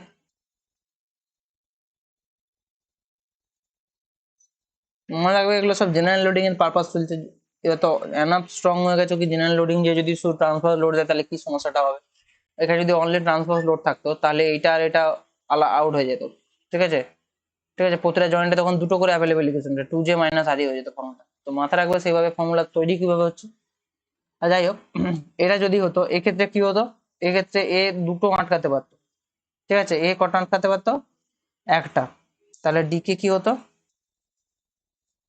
মনে রাখবে এগুলো সব জেনারেল লোডিং এর পারপাস চলছে। এবার তো এনাফ স্ট্রং হয়ে গেছে কি জেনারেল লোডিং, যে যদি শুধু ট্রান্সফার লোড দেয় তাহলে কি সমস্যাটা হবে। এখানে যদি অনলি ট্রান্সফার লোড থাকতো তাহলে এইটা আর এটা আউট হয়ে যেত, ঠিক আছে? ঠিক আছে, প্রতিটা জয়েন্টে তখন দুটো করে অ্যাভেলেবেল লিখেছেন, টু জে মাইনাস আর হয়ে যেত ফর্মুলা। তো মাথা রাখবে সেইভাবে ফর্মুলা তৈরি কিভাবে হচ্ছে। আর যাই হোক, এটা যদি হতো এক্ষেত্রে কি হতো, এক্ষেত্রে এ দুটো আটকাতে পারতো, ঠিক আছে? এ কটা আটকাতে পারতো, একটা, তাহলে ডিকে কি হতো,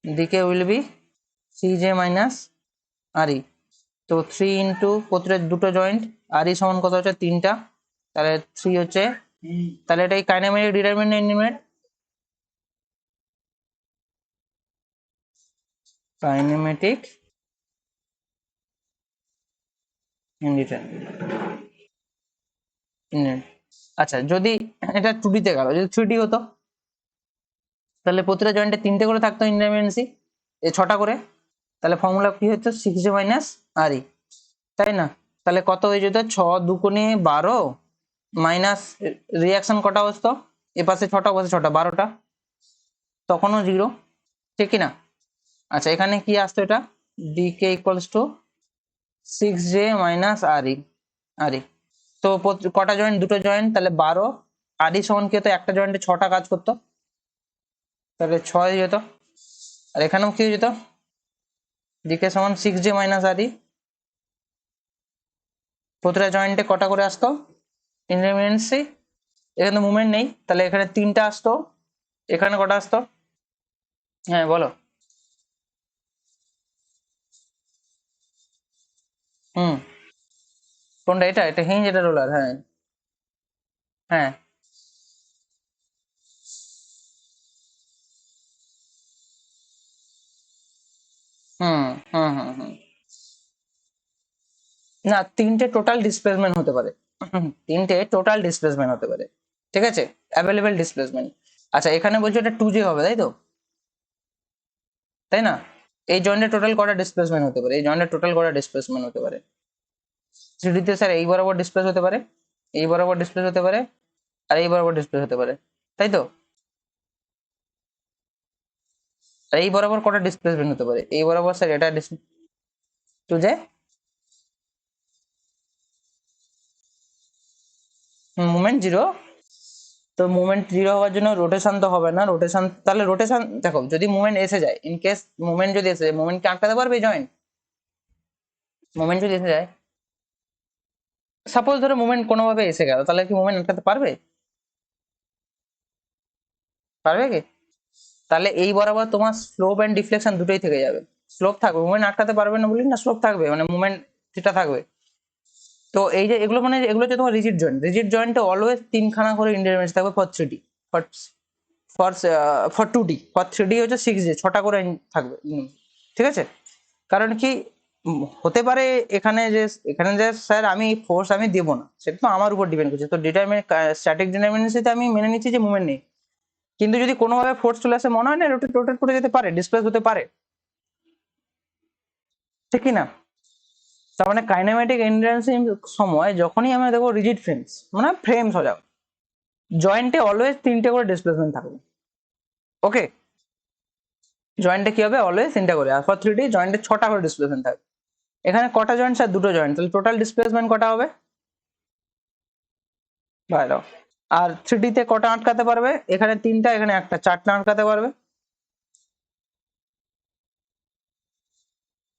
DK will be C J minus R E. তো থ্রি ইন্টু প্রতিটা দুটো জয়েন্ট, আর ই সমান কত হচ্ছে, তিনটা, তাহলে থ্রি হচ্ছে, তাহলে এটা kinematic determinant indeterminate, kinematic indeterminate. আচ্ছা যদি এটা টু ডিতে গেল, যদি থ্রি ডি হতো তাহলে প্রতিটা জয়েন্টে তিনটে করে থাকতো ইন্ডিটারমিনেন্সি, এ ছটা করে, তাহলে ফর্মুলা কি হচ্ছে, সিক্স জে মাইনাস আর ই, তাই না? তাহলে কত হয়ে যেত, ছ দুগুণে 12 মাইনাস রিয়াকশন কটা বসতো, এ পাশে ছটা বসে ছটা, 12টা, তখনও জিরো, ঠিক কি না? আচ্ছা এখানে কি আসতো, এটা DK equals to six J minus R E. তো কটা জয়েন্ট, দুটো জয়েন্ট, তাহলে 12, আর ই সমান কি হতো, একটা জয়েন্টে ছটা কাজ করতো, তাহলে 6 হয়ে যেত। আর এখানেও কি হয়ে যেত, ডিকে সমান সিক্স জে মাইনাস আর ই, প্রতিটা জয়েন্টে কটা করে আসতো ইনডিটারমিনেন্সি, এখানে মুভমেন্ট নেই, তাহলে এখানে তিনটা আসতো, এখানে কটা আসতো, হ্যাঁ বলো। হুম, কোনটা, এটা এটা হিঞ্জ, এটা রোলার, হ্যাঁ হ্যাঁ। হুম হুম হুম হুম। না, তিনটে টোটাল ডিসপ্লেসমেন্ট হতে পারে, তিনটে টোটাল ডিসপ্লেসমেন্ট হতে পারে, ঠিক আছে, অ্যাভেলেবেল ডিসপ্লেসমেন্ট। আচ্ছা এখানে বলছো এটা টু জে হবে, তাই তো, তাই না? এই জয়েন্টে টোটাল কটা ডিসপ্লেসমেন্ট হতে পারে, এই জয়েন্টে টোটাল কটা ডিসপ্লেসমেন্ট হতে পারে, থ্রিডিতে স্যার এই বরাবর ডিসপ্লেস হতে পারে, এই বরাবর ডিসপ্লেস হতে পারে, আর এই বরাবর ডিসপ্লেস হতে পারে, তাই তো? আর এই বরাবর কটা ডিসপ্লেসমেন্ট হতে পারে, এই বরাবর স্যার এটা টু জে, মুভমেন্ট জিরো। তো মুভমেন্ট জিরো হওয়ার জন্য রোটেশন তো হবে না, রোটেশন, তাহলে রোটেশন দেখো, যদি মুভমেন্ট এসে যায়, ইন কেস মুভমেন্ট যদি এসে যায়, মুভমেন্ট কি আটকাতে পারবে জয়েন্ট? মুভমেন্ট যদি এসে যায়, সাপোজ ধরো মুভমেন্ট কোনোভাবে এসে গেল, তাহলে কি মুভমেন্ট আটকাতে পারবে? পারবে কি? তাহলে এই বরাবর তোমার স্লোপ এন্ড ডিফ্লেকশন দুটোই থেকে যাবে, স্লোপ থাকবে, মুভমেন্ট আটকাতে পারবে না বলি না, স্লোপ থাকবে, মানে মুভমেন্ট থিটা থাকবে। তো এই যে এগুলো, মানে এগুলো হচ্ছে তোমার রিজিড জয়েন্ট, রিজিড জয়েন্টে অলওয়েজ তিনখানা করে ইন্ডিটারমিনেন্স থাকবে for three D, for for 2D, for 3D হচ্ছে 6J, ছটা করে থাকবে। ঠিক আছে, কারণ কি হতে পারে এখানে যে স্যার আমি ফোর্স আমি দেবো না, সেটা তো আমার উপর ডিপেন্ড করছে। তো স্ট্যাটিক ডিটারমিনেন্সিতে আমি মেনে নিচ্ছি যে মুভমেন্ট নেই, কিন্তু যদি কোনোভাবে ফোর্স চলে আসে মনে হয় না রোটেট রোটেট করে যেতে পারে, ডিসপ্লেস হতে পারে, ঠিক কি না? তার মানে কাইনেমেটিক এন্ডুরেন্সের সময় যখনই আমরা দেখবো রিজিড ফ্রেমস, মানে ফ্রেম সোজা, জয়েন্টে অলওয়েজ 3টে করে ডিসপ্লেসমেন্ট থাকবে। ওকে, জয়েন্টে কি হবে, অলওয়েজ 3টে করে। আর ফর 3D জয়েন্টে 6টা করে ডিসপ্লেসমেন্ট থাকবে। এখানে কটা জয়েন্ট স্যার, দুটো জয়েন্ট, তাহলে টোটাল ডিসপ্লেসমেন্ট কটা হবে? বাইরে। আর 3D তে কটা আটকাতে পারবে? এখানে 3টা, এখানে একটা, 4টা আটকাতে পারবে,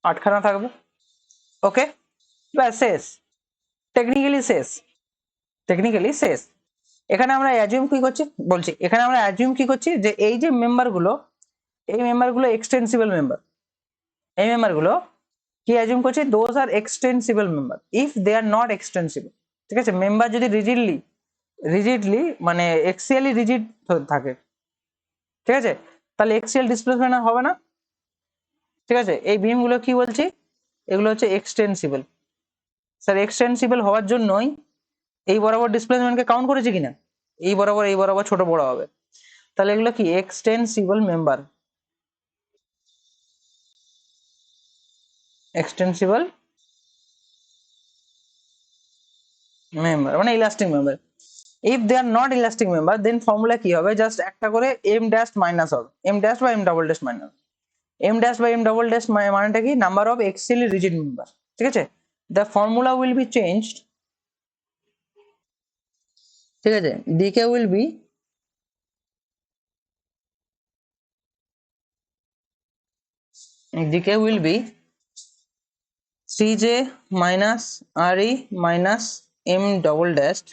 8খানা থাকবে। ওকে, ব্যাস শেষ, টেকনিক্যালি শেষ, টেকনিক্যালি শেষ। এখানে আমরা অ্যাজিউম কি করছি বলছি, এখানে আমরা অ্যাজিউম কি করছি যে এই যে মেম্বারগুলো, এই মেম্বারগুলো এক্সটেন্সিবল মেম্বার। এই মেম্বারগুলো কি অ্যাজিউম করছি, those are extensible member if they are not extensible. ঠিক আছে, মেম্বার যদি রিজিডলি মানে এক্সিয়ালি রিজিড থাকে, ঠিক আছে, তাহলে এক্সিয়াল ডিসপ্লেসমেন্ট আর হবে না। ঠিক আছে, এই বিম গুলো কি বলছি, এগুলো হচ্ছে এক্সটেন্সিবল। স্যার এক্সটেন্সিবল হওয়ার জন্যই এই বরাবর ডিসপ্লেসমেন্টকে কাউন্ট করেছি কিনা, এই বরাবর ছোট বড় হবে, তাহলে এগুলো কি এক্সটেন্সিবল মেম্বার, এক্সটেন্সিবল মেম্বার মানে elastic member. If they are not elastic member then formula কি হবে, জাস্ট একটা করে এম ড্যাশ মাইনাস হবে, এম ড্যাশ বা M double dash minus. M dash বা এম ডাবল ড্যাশ মানেটা কি, number of axially rigid member. ঠিক আছে, the formula will be changed. ঠিক আছে, DK will be cj minus re minus m double dashed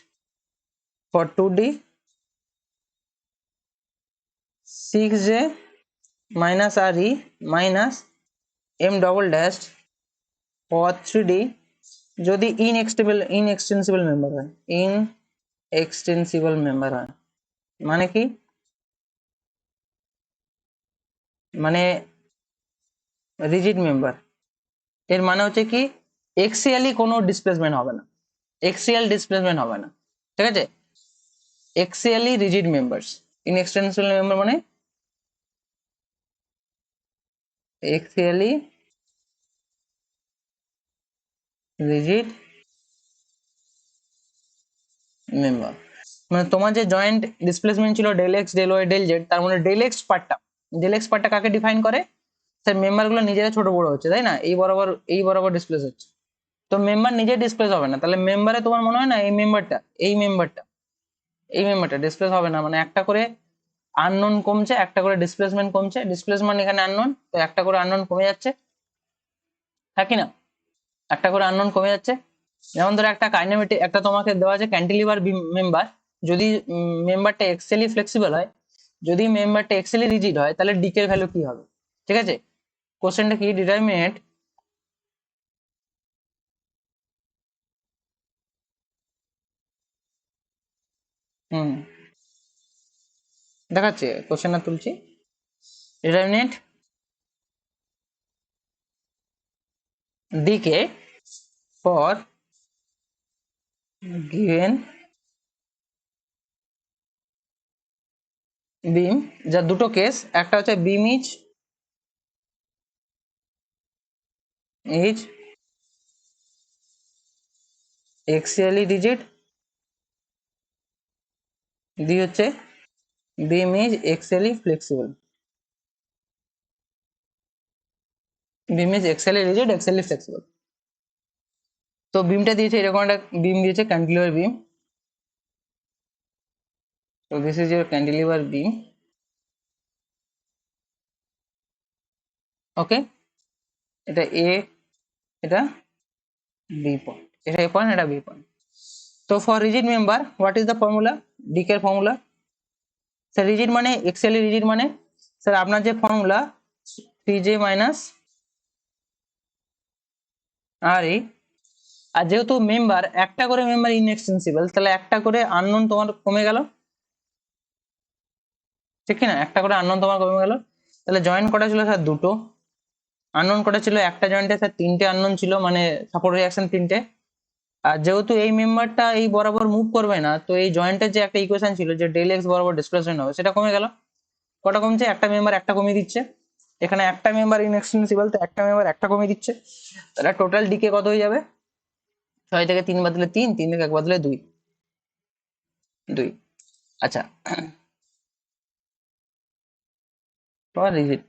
for 2D, 6j minus re minus m double dashed for 3D যদি ইনএক্সটেন্সিবল member হয়, ইনএক্সটেন্সিবল member হয় মানে কি, মানে রিজিড মেম্বার, এর মানে হচ্ছে কি এক্সিয়ালি কোনো ডিসপ্লেসমেন্ট হবে না, এক্সিয়াল ডিসপ্লেসমেন্ট হবে না। ঠিক আছে, axially rigid members, inextensible member মানে এক্সিয়ালি রিজিড মেম্বার। মানে তোমার যে জয়েন্ট ডিসপ্লেসমেন্ট ছিল del X del Y del Z, তার মানে ডেল এক্স পার্টটা কাকে ডিফাইন করে, স্যার মেম্বার গুলো নিজেরা ছোট বড় হচ্ছে, তাই না, এই বরাবর ডিসপ্লেস হচ্ছে, তো মেম্বার নিজে ডিসপ্লেস হবে না, তাহলে মেম্বারে তোমার মনে হয় না এই মেম্বারটা ডিসপ্লেস হবে না, মানে একটা করে আননোন কমছে, একটা করে ডিসপ্লেসমেন্ট কমছে, ডিসপ্লেসমেন্ট এখানে আননোন, তো একটা করে আননোন কমে যাচ্ছে, হ্যাঁ কি না, একটা করে আননোন কমে যাচ্ছে। যেমন ধরো একটা কাইনেমেটিক, একটা তোমাকে দেওয়া আছে ক্যান্টিলিভার মেম্বার, যদি মেম্বারটা এক্সেলি ফ্লেক্সিবল হয়, যদি মেম্বারটা এক্সেলি রিজিড হয়, তাহলে ডিকের ভ্যালু কি হবে। ঠিক আছে, কোশ্চেনটা কি, ডিটারমিনেট হুম দেখাচ্ছে, কোশ্চেনটা তুলছি, ডিটারমিনেট ডিকে ফর গিভেন বিম, যা দুটো কেস, একটা হচ্ছে বিম ইজ এক্সিয়ালি রিজিড, দি হচ্ছে beam is axially flexible, beam is axially rigid axially flexible. তো বিমটা দিয়েছে এরকম একটা বিম দিয়েছে, ক্যান্টিলিভার বিম, তো this is your cantilever beam. Okay, এটা এ, এটা বি পয়েন্ট, এটা এ পয়েন্ট, এটা বি পয়েন্ট। তো for rigid member what is the formula, ডিকের ফর্মুলা, স্যার রিজিড মানে এক্সিয়ালি রিজিড মানে স্যার আপনার যে ফর্মুলা 3j মাইনাস আর এই, আর যেহেতু মেম্বার একটা করে মেম্বার ইনএক্সটেন্সিবল, তাহলে একটা করে আননোন তোমার কমে গেল, ঠিক কি না? একটা করে আননোন তোমার কমে গেল। তাহলে জয়েন্ট কটা ছিল স্যার? দুটো। আননোন কটা ছিল? একটা জয়েন্টে স্যার তিনটে আননোন ছিল, মানে সাপোর্ট রিঅ্যাকশন তিনটে। আর যেহেতু এই মেম্বারটা এই বরাবর মুভ করবে না, তো এই জয়েন্টের যে একটা ইকুয়েশন ছিল যে ডেল এক্স বরাবর ডিসপ্লেসমেন্ট হবে, সেটা কমে গেল। কটা কমছে? একটা মেম্বার একটা কমিয়ে দিচ্ছে। এখানে একটা মেম্বার ইনএক্সটেন্সিবল, তো একটা মেম্বার একটা কমিয়ে দিচ্ছে। তাহলে টোটাল ডিকে কত হয়ে যাবে? 6 থেকে 3 বাদলে 3, 3 থেকে 1 বাদলে 2, 2। আচ্ছা, রিজিট।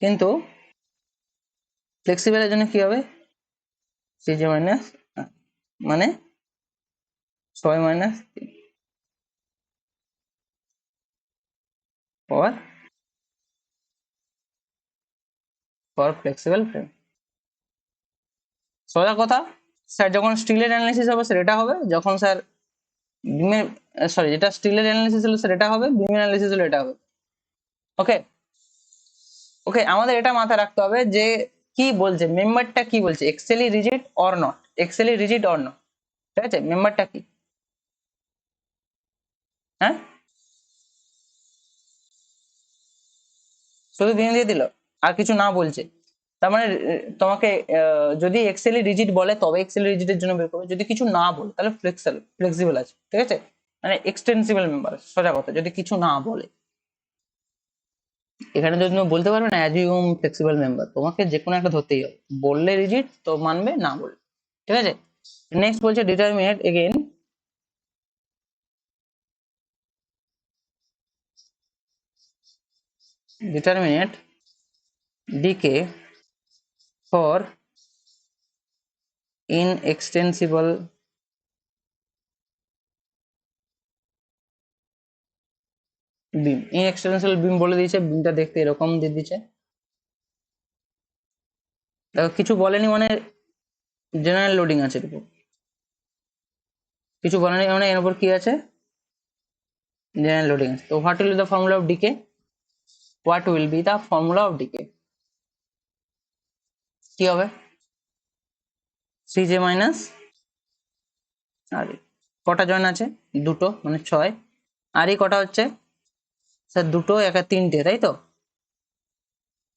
কিন্তু ফ্লেক্সিবলের জন্য কি হবে? সিজে মাইনাস, মানে 6 minus power for flexible frame. সোজা কথা স্যার, যখন স্টিলের অ্যানালিসিস হবে স্যার এটা হবে, যখন স্যার বিমের, সরি, যেটা স্টিলের অ্যানালিসিস হলো স্যার এটা হবে, বিমের অ্যানালিসিস হলো এটা হবে। ওকে, ওকে, আমাদের এটা মাথায় রাখতে হবে যে কি বলছে মেম্বারটা, কি বলছে, axially rigid or not, axially rigid or not. ঠিক আছে, মেম্বারটা কি? হ্যাঁ, শুধু বিম দিয়ে দিল আর কিছু না বলছে, তার মানে তোমাকে যদি এক্সেলি রিজিড বলে তবে এক্সেলি রিজিডের জন্য বের করবে, যদি কিছু না বলে তাহলে ফ্লেক্সিবল আছে। ঠিক আছে, মানে এক্সটেন্সিবল মেম্বার, সোজা কথা, যদি কিছু না বলে। এখানে যদি তুমি বলতে পারবে না অ্যাজিউম ফ্লেক্সিবল মেম্বার, তোমাকে যে কোনো একটা ধরতেই হবে, বললে রিজিড তো মানবে, না বললে। ঠিক আছে, নেক্সট বলছে determinant again determinate decay for inextensible বিম। ইনএক্সটেন্সিবল বিম বলে দিয়েছে, বিমটা দেখতে এরকম দিয়ে দিয়েছে। দেখো কিছু বলেনি, মানে জেনারেল লোডিং আছে এর উপর, কিছু বলেনি মানে এর উপর কি আছে? জেনারেল লোডিং আছে। তো what will be the formula of DK? What will be the formula of DK? কি হবে? সিজে মাইনাস আর কটা জয়েন আছে? দুটো, মানে 6। আর কটা হচ্ছে স্যার? দুটো, একা 3টে, তাই তো?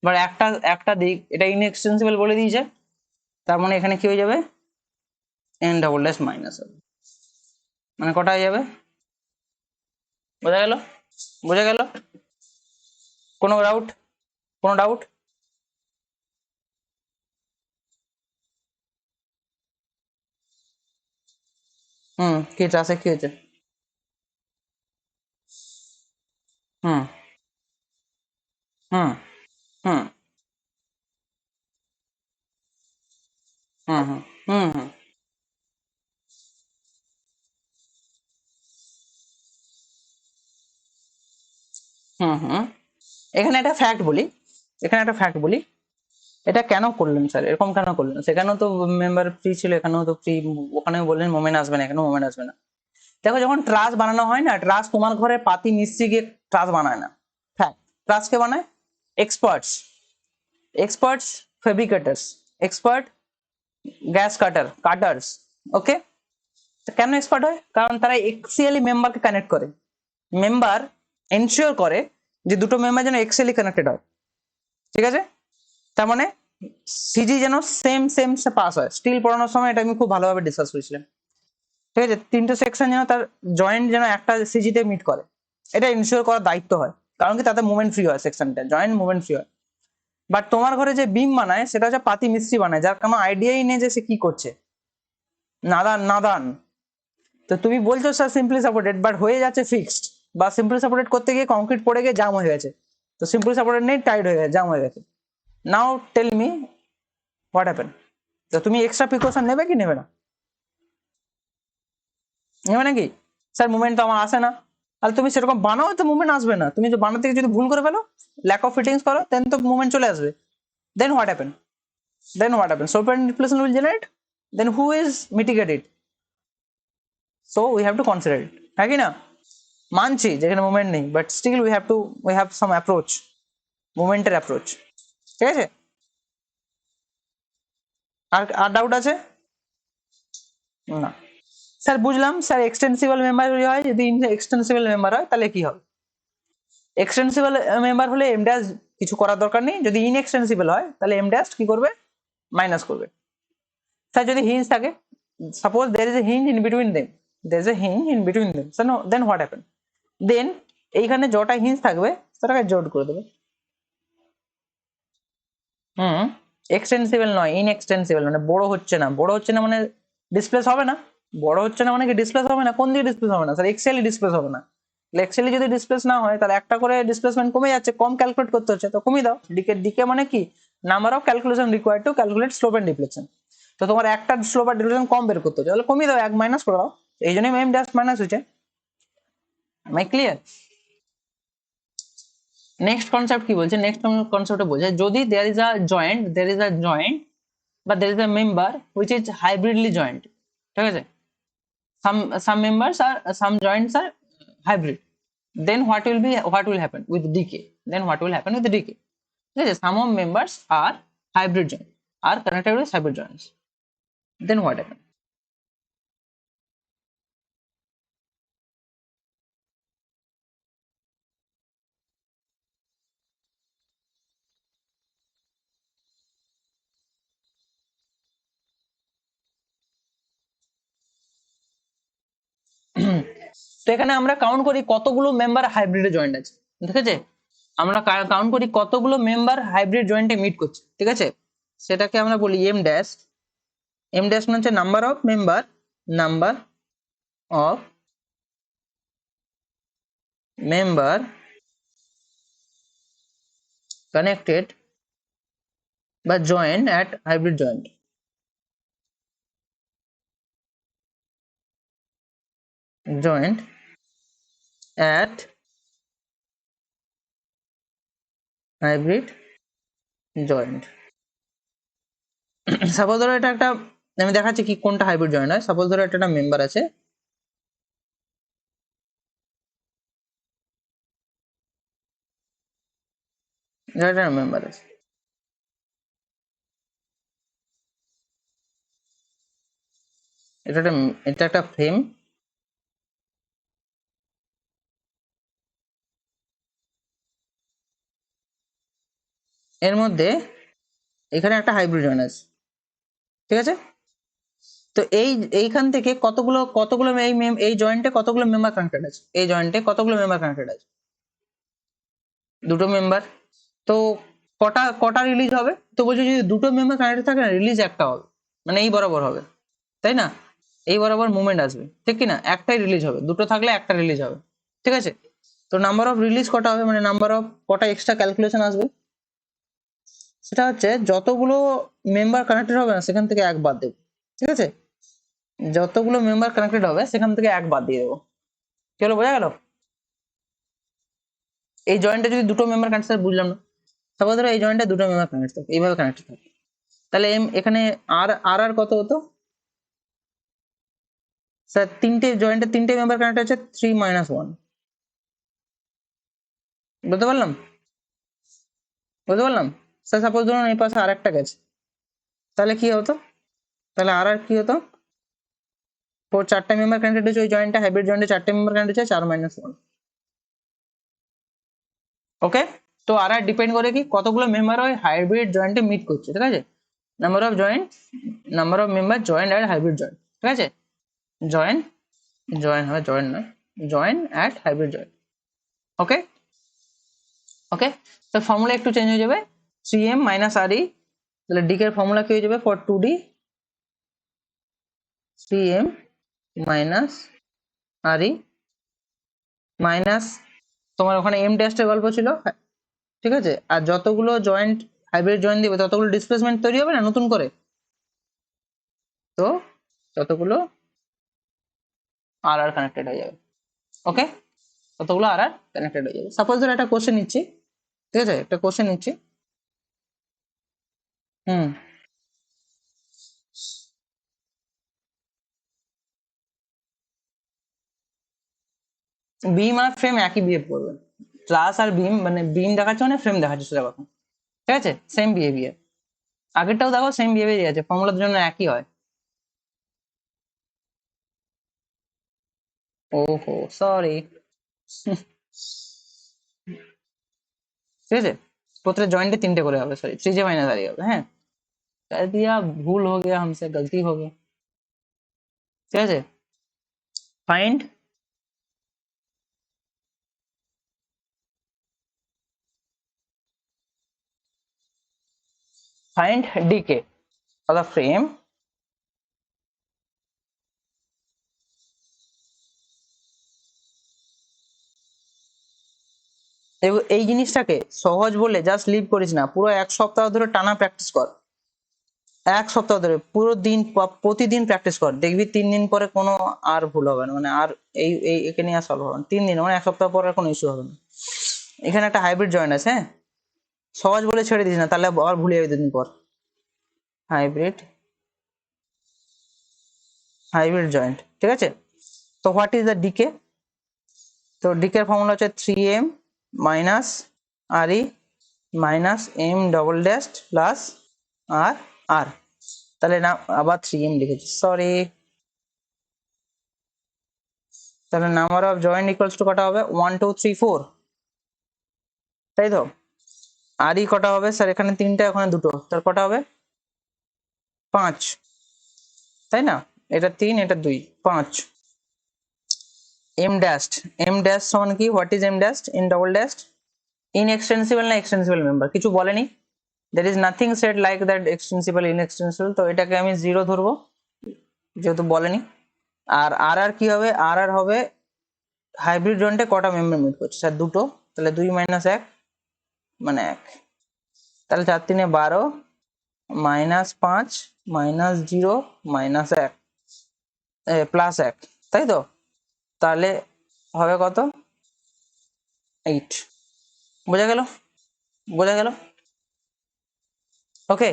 এবার একটা একটা দিক এটা ইনএক্সটেন্সিবল বলে দিয়েছে, তার মানে এখানে কি হয়ে যাবে? এন ডাবল ড্যাশ মাইনাস হবে, মানে কটা হয়ে যাবে? বোঝা গেল? বোঝা গেল? কোনো ডাউট? কোনো ডাউট? কি ট্রাসে কি হয়েছে? হুম হুম হুম হুম হুম হুম হুম হুম হুম এখানে একটা ফ্যাক্ট বলি, এখানে একটা ফ্যাক্ট বলি, এটা কেন করলেন স্যার, এরকম কেন করলেন? সেখানেও তো মেম্বার ফ্রি ছিল, এখানেও তো ফ্রি, ওখানে বললেন মোমেন্ট আসবে না, এখানেও মোমেন্ট আসবে না। দেখো যখন ট্রাস বানানো হয় না, ট্রাস তোমার ঘরে পাতি মিস্ত্রি গিয়ে ট্রাস বানায় না। ফ্যাক্ট, ট্রাস কে বানায়? Experts, experts fabricators, expert gas cutters. Okay, কেন এক্সপার্ট হয়? কারণ তারা এক্সিএলি মেম্বারকে কানেক্ট করে, মেম্বার এনশিওর করে যে দুটো মেম্বার যেন এক্সিএলি কানেক্টেড হয়। ঠিক আছে, তার মানে সিজি যেন সেম সেম পাস হয়। স্টিল পড়ানোর সময় এটা আমি খুব ভালোভাবে ডিসকাস করেছিলাম। ঠিক আছে, তিনটে সেকশন যেন তার জয়েন্ট যেন একটা সিজিতে মিট করে, এটা ইনশিওর করার দায়িত্ব হয়। কারণ কি, তাতে মুভমেন্ট ফ্রি হয়, সেকশনটা জয়েন্ট মুভমেন্ট ফ্রি হয়। বাট তোমার ঘরে যে বিম বানায় সেটা হচ্ছে পাতি মিস্ত্রি বানায়, যার কোনো আইডিয়াই নেই যে সে কি করছে, নাদান নাদান। তো তুমি বলছো স্যার সিম্পলি সাপোর্টেড, বাট হয়ে যাচ্ছে ফিক্সড, বা সিম্পলি সাপোর্টেড করতে গিয়ে কংক্রিট পড়ে গিয়ে জাম হয়ে গেছে, তো সিম্পলি সাপোর্টেড নেই, টাইট হয়ে গেছে, জাম হয়ে গেছে। নাও টেল মি হোয়াট হ্যাপেন? তো তুমি এক্সট্রা প্রিকশন নেবে কি নেবে না? নেবে নাকি? স্যার মুভমেন্ট তো আমার আসে না। আর তুমি সেরকম বানাও তো মুভমেন্ট আসবে না, তুমি যে বানাতে গিয়ে যদি ভুল করে ফেলো, ল্যাক অফ ফিটিংস করো, দেন তো মুভমেন্ট চলে আসবে। Then what happen? Then what happen? Super inflation will generate, then who is mitigate it? So we have to consider it, হ্যাঁ কি না? মানছি যেখানে মুভমেন্ট নেই, but still we have some approach, মুভমেন্টের অ্যাপ্রোচ। ঠিক আছে, আর আর ডাউট আছে? না, স্যার বুঝলাম স্যার, এক্সটেন্সিবল মেম্বার হয়, যদি এক্সটেন্সিবল মেম্বার হয় তাহলে কি হবে? এক্সটেন্সিবল মেম্বার হলে এম ড্যাশ কিছু করার দরকার নেই, যদি ইনএক্সটেন্সিবল হয় তাহলে এম ড্যাশ কি করবে? মাইনাস করবে। স্যার যদি হিঞ্জ থাকে, suppose there is a hinge in between them, there is a hinge in between them, sir then what happen? Then এইখানে যটা হিঞ্জ থাকবে সেটাকে জোড করে দেবে। হুম, এক্সটেন্সিবল নয়, ইনএক্সটেন্সিবল, মানে বড় হচ্ছে না। বড় হচ্ছে না মানে ডিসপ্লেস হবে না। বড় হচ্ছে না মানে কি ডিসপ্লেস হবে না? কোন দিয়ে ডিসপ্লেস হবে না স্যার? এক্সেলই ডিসপ্লেস হবে না। এক্সেলই যদি ডিসপ্লেস না হয় তাহলে একটা করে ডিসপ্লেসমেন্ট কমে যাচ্ছে, কম ক্যালকুলেট করতে হচ্ছে, তো কমিয়ে দাও। ডিকে ডিকে মানে কি? Number of calculation required to calculate slope and deflection. তো তোমার একটা স্লোপ আর ডিফ্লেকশন কম বের করতে হচ্ছে, তাহলে কমিয়ে দাও, এক মাইনাস করে দাও। এই জন্যই এম ড্যাশ মাইনাস হচ্ছে। মাই ক্লিয়ার? নেক্সট কনসেপ্ট কি বলছে? নেক্সট কনসেপ্টে বলছে যদি there is a joint but there is a member which is hybridly joined, ঠিক আছে? Some members are, some joints are hybrid, then what will happen with decay? Then what will happen with the decay? ঠিক আছে, some of members are hybrid joint, are connected with hybrid joints, then what happen? তো এখানে আমরা count করি কতগুলো member হাইব্রিডে joint আছে, ঠিক আছে? আমরা কাউন্ট করি কতগুলো মেম্বার হাইব্রিড জয়েন্টে মিট করছে, ঠিক আছে? সেটাকে আমরা বলি এম ড্যাশ। এম ড্যাশ মানে হচ্ছে নাম্বার অফ মেম্বার কানেক্টেড বা joint at hybrid joint, joint at hybrid joint. Suppose ধরো এটা একটা, আমি দেখাচ্ছি কি কোনটা হাইব্রিড জয়েন্ট হয়। সাপোজ ধরো এটা একটা মেম্বার আছে, এটা একটা মেম্বার আছে, এটা একটা ফ্রেম, এর মধ্যে এখানে একটা হাইব্রিড জয়েন্ট আছে, ঠিক আছে? তো এইখান থেকে কতগুলো কতগুলো এই জয়েন্টে কতগুলো মেম্বার কানেক্টেড আছে? এই জয়েন্টে কতগুলো মেম্বার কানেক্টেড আছে? দুটো মেম্বার। তো কটা কটা রিলিজ হবে? তো বলছি যদি দুটো মেম্বার কানেক্টেড থাকে না, রিলিজ একটা হবে, মানে এই বরাবর হবে, তাই না? এই বরাবর মুভমেন্ট আসবে, ঠিক কি না? একটাই রিলিজ হবে, দুটো থাকলে একটা রিলিজ হবে, ঠিক আছে? তো নাম্বার অফ রিলিজ কটা হবে, মানে নাম্বার অফ কটা এক্সট্রা ক্যালকুলেশন আসবে, সেটা হচ্ছে যতগুলো মেম্বার কানেক্টেড হবে না সেখান থেকে এক বাদ দেবো, ঠিক আছে? যতগুলো মেম্বার কানেক্টেড হবে সেখান থেকে এক বাদ দিয়ে দেবো। কি হলো, বোঝা গেল? এই জয়েন্টে যদি দুটো মেম্বার কানেক্ট, বুঝলাম না। সাপোজ ধরো এই জয়েন্টে দুটো মেম্বার কানেক্ট থাকে, এইভাবে কানেক্টেড থাকে, তাহলে এখানে আর আর আর কত হতো স্যার? তিনটে জয়েন্টে তিনটে মেম্বার কানেক্ট আছে, 3 - 1, বুঝতে পারলাম? বুঝতে পারলাম স্যার। সাপোজ ধরুন এই পাশে আর একটা গেছে, তাহলে কি হতো? তাহলে আর আর কি হতো? চারটে মেম্বার কানেক্টেড হচ্ছে ওই জয়েন্টে, হাইব্রিড জয়েন্টে চারটে মেম্বার কানেক্ট হচ্ছে, 4 - 1। ওকে, তো আর আর ডিপেন্ড করে কি কতগুলো মেম্বার ওই হাইব্রিড জয়েন্টে মিট করছে, ঠিক আছে? Number of joint, number of member joint at hybrid joint, ঠিক আছে? জয়েন জয়েন হবে, জয়েন্ট নয়, জয়েন অ্যাট হাইব্রিড জয়েন্ট। ওকে ওকে, তো ফর্মুলা একটু চেঞ্জ হয়ে যাবে, 3m - re, তাহলে ডি এর ফর্মুলা কি হয়ে যাবে? For 2d 3m - re minus, তোমার ওখানে এম ড্যাশের গল্প ছিল, ঠিক আছে? আর যতগুলো জয়েন্ট হাইব্রিড জয়েন্ট দিবে ততগুলো ডিসপ্লেসমেন্ট তৈরি হবে না নতুন করে, তো ততগুলো আর আর কানেক্টেড হয়ে যাবে। ওকে, ততগুলো আর আর কানেক্টেড হয়ে যাবে। সাপোজ ধরো একটা কোশ্চেন নিচ্ছি, ঠিক আছে? একটা কোশ্চেন নিচ্ছি। হুম, বিম আর ফ্রেম একই বিহেভ করবে। ট্রাস আর বিম, মানে বিম দেখাচ্ছে মানে ফ্রেম দেখাচ্ছে, সোজা কথা, ঠিক আছে? সেম বিহেভিয়ার, আগেরটাও দেখো সেম বিহেভিয়ার আছে, ফর্মুলার জন্য একই হয়। ওহো, সরি। ঠিক আছে, প্রত্যেক जॉइंट তিনটে করে হবে, सॉरी 3j माइनस आ হবে। হ্যাঁ, कर दिया, भूल हो गया हमसे, गलती हो गई। ঠিক আছে, find find DK of the frame. এই জিনিসটাকে সহজ বলে জাস্ট লিভ করিস না, পুরো 1 সপ্তাহ ধরে টানা প্র্যাকটিস কর। 1 সপ্তাহ ধরে পুরো দিন প্রতিদিন প্র্যাকটিস কর, দেখবি 3 দিন পরে কোনো আর ভুল হবে না, মানে আর এই একে নিয়ে আর সলভ হবে না। 3 দিন মানে 1 সপ্তাহ পর আর কোনো ইস্যু হবে না। এখানে একটা হাইব্রিড জয়েন্ট আছে, হ্যাঁ, সহজ বলে ছেড়ে দিস না, তাহলে আবার ভুলে যাবি 2 দিন পর। হাইব্রিড হাইব্রিড জয়েন্ট, ঠিক আছে। তো হোয়াট ইজ দ্য ডিকে? তো ডিকের ফর্মুলা হচ্ছে 3m minus R E minus M double dash plus R R. তাহলে না, আবার 3m লিখেছি, সরি। তাহলে number of joint equals to কটা হবে? 1 2 3 4, তাই তো। আর ই কটা হবে স্যার? এখানে 3টা, ওখানে 2টো, তার কটা হবে? 5, তাই না? এটা 3, এটা 2, 5। এম ড্যাশ, এম ড্যাশ সমান কি? What is M dash in double dash? Inextensible না এক্সটেন্সিবল মেম্বার? কিছু বলেনি, there is nothing said like that extensible inextensible, তো এটাকে আমি 0 ধরবো যেহেতু বলেনি। আর আর আর কি হবে? আর আর হবে হাইব্রিড জয়েন্টে কটা মেম্বার মিট করছে স্যার? 2টো, তাহলে 2 মাইনাস 1 মানে 1, তাহলে 4 3 12 মাইনাস 5 মাইনাস 0 মাইনাস 1 প্লাস 1, তাই তো। তাহলে হবে কত? 8। বোঝা গেল? বোঝা গেল? ওকে,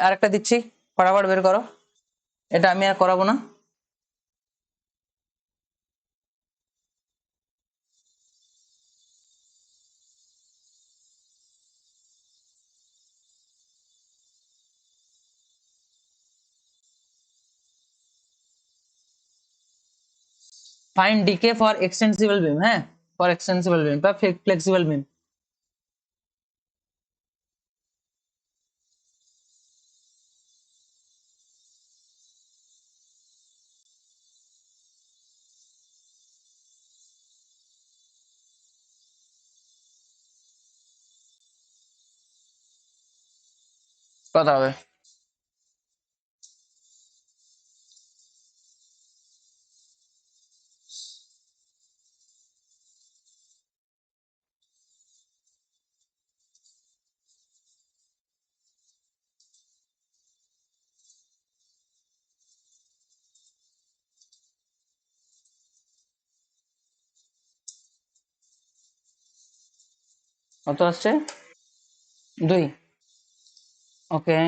আরেকটা দিচ্ছি, ফটাফট বের করো। এটা আমি আর করাবো না। ফাইন্ড ডিকে ফর এক্সটেন্সিবল বিম, হ্যাঁ, ফর এক্সটেন্সিবল বিম বা ফ্লেক্সিবল বিম। কত হবে? কত আসছে? 2। Okay,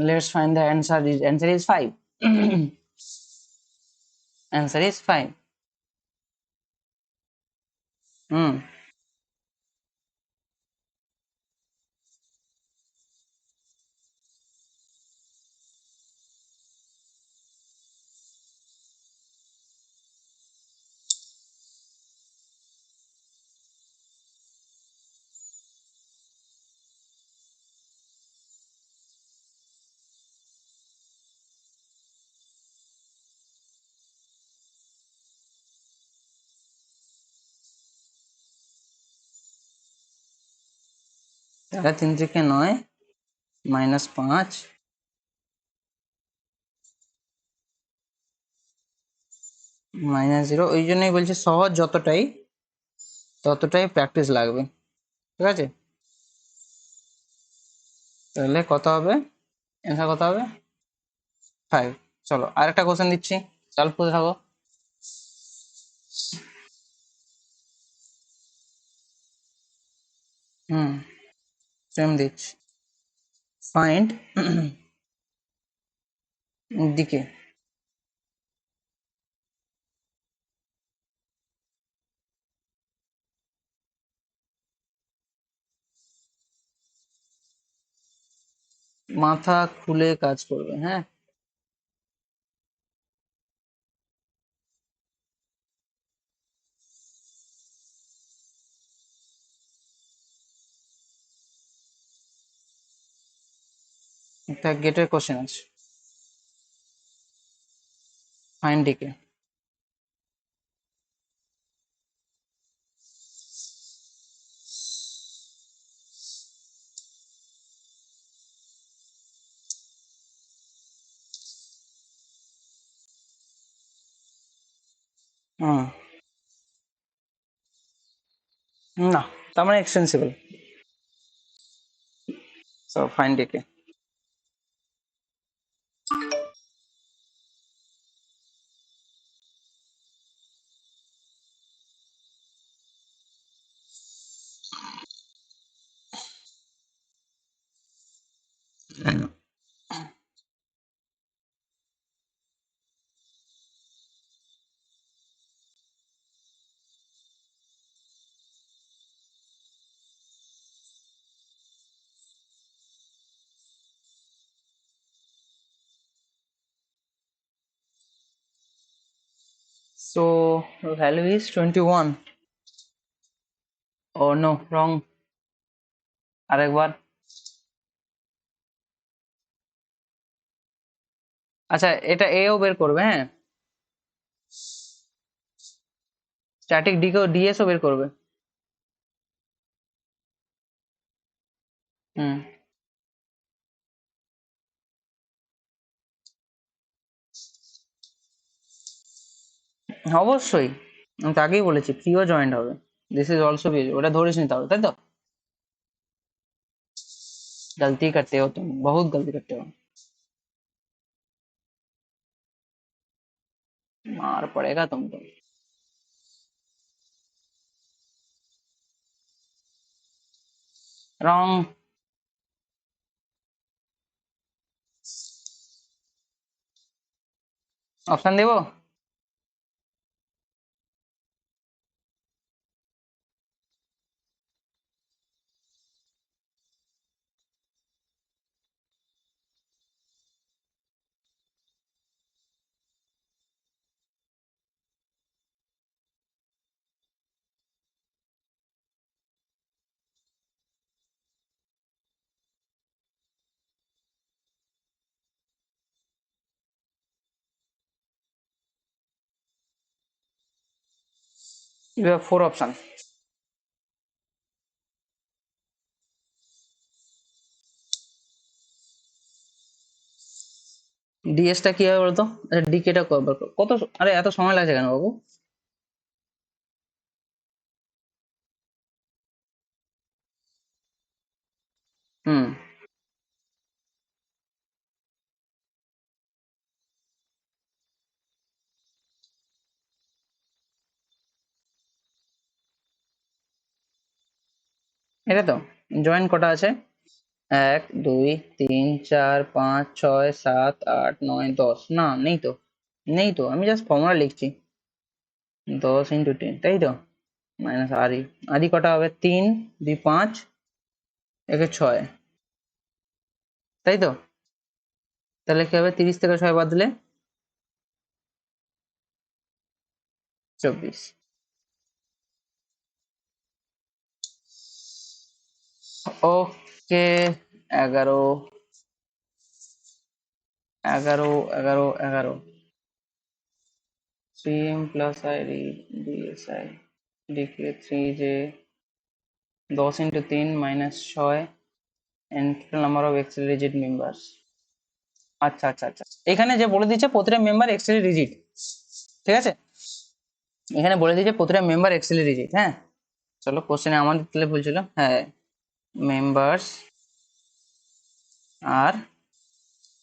let's find the answer is 5। Answer is 5। Hmm, তাহলে 3 থেকে 9 মাইনাস 5 মাইনাস 0। ওই জন্যই বলছি সহজ যতটাই ততটাই প্র্যাকটিস লাগবে, ঠিক আছে। তাহলে কত হবে? অ্যান্সার কত হবে? 5। চলো আরেকটা কোশ্চেন দিচ্ছি, সলভ করে থাকো। হুম, সেম দিচ্ছি। ফাইন্ড দিকে মাথা খুলে কাজ করবে, হ্যাঁ। একটা গেটের কোশ্চেন আছে, ফাইন্ড ডিকে। হুম, না, তার মানে extensible. So find DK. So value is 21। Oh no, wrong. আরেকবার। আচ্ছা, এটা এও বের করবে, হ্যাঁ, স্ট্যাটিক ডিকেও ডিএসও বের করবে। হুম, অবশ্যই। আমি তো আগেই বলেছি প্রিও জয়েন্ট হবে। দিস ইজ অলসো বি, ওটা ধরিস নি তাহলে, তাই তো? गलती करते हो तुम, बहुत गलती करते हो। मार पड़ेगा तुमको। रॉन्ग। অপশন দেবো? You have four option. ডিএসটা কি হবে বলতো? আচ্ছা, ডিকেটা কত আরে এত সময় লাগছে কেন বাবু? হুম, এটা তো জয়েন্ট কটা আছে? 1 2 3 4 5 6 7 8 9 10, না নেই তো। নেই তো, আমি জাস্ট ফর্মুলা লিখছি। 10 × 10, তাই তো? মাইনাস আরই। আরই কটা হবে? 3 2 5, একে 6, তাই তো? তাহলে কি হবে? 30 থেকে 6 বাদ দিলে 24। Okay. 11 11 11 11, CM plus ID DSI DK 3 যে 10 × 3 - 6 and total number of axial rigid members. আচ্ছা আচ্ছা আচ্ছা, এখানে যে বলে দিচ্ছে প্রতিটা মেম্বার এক্সেল রিজিট, ঠিক আছে? এখানে বলে দিচ্ছে প্রতিটা মেম্বার এক্সেল রিজিট, হ্যাঁ। চলো কোশ্চেনে আমাদের তাহলে ভুল ছিল, হ্যাঁ। মেম্বার্স আর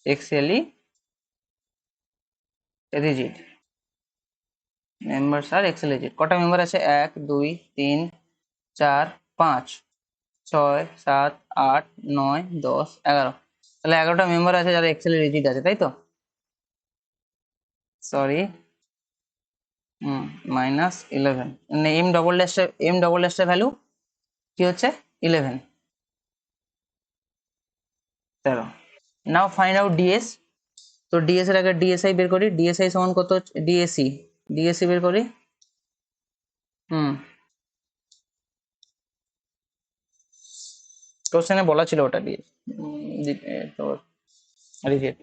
এক্সেলি রিজিট। মেম্বার্স আর এক্সেল রিজিট কটা মেম্বার আছে? 1 2 3 4 5 6 7 8 9 10 11। তাহলে 11টা মেম্বার আছে যারা এক্সেল রিজিট আছে, তাই তো? সরি, -11, মানে এম ডবল ড্যাশের ভ্যালু কি হচ্ছে? 11, 13। নাও ফাইন্ড আউট ডিএস। তো ডিএস এর আগে ডিএসআই বের করি। ডিএসআই সমান কত? ডিএসি, ডিএসি বের করি। হুম, কোশ্চেনে বলা ছিল ওটা দিয়ে। রিজেক্ট।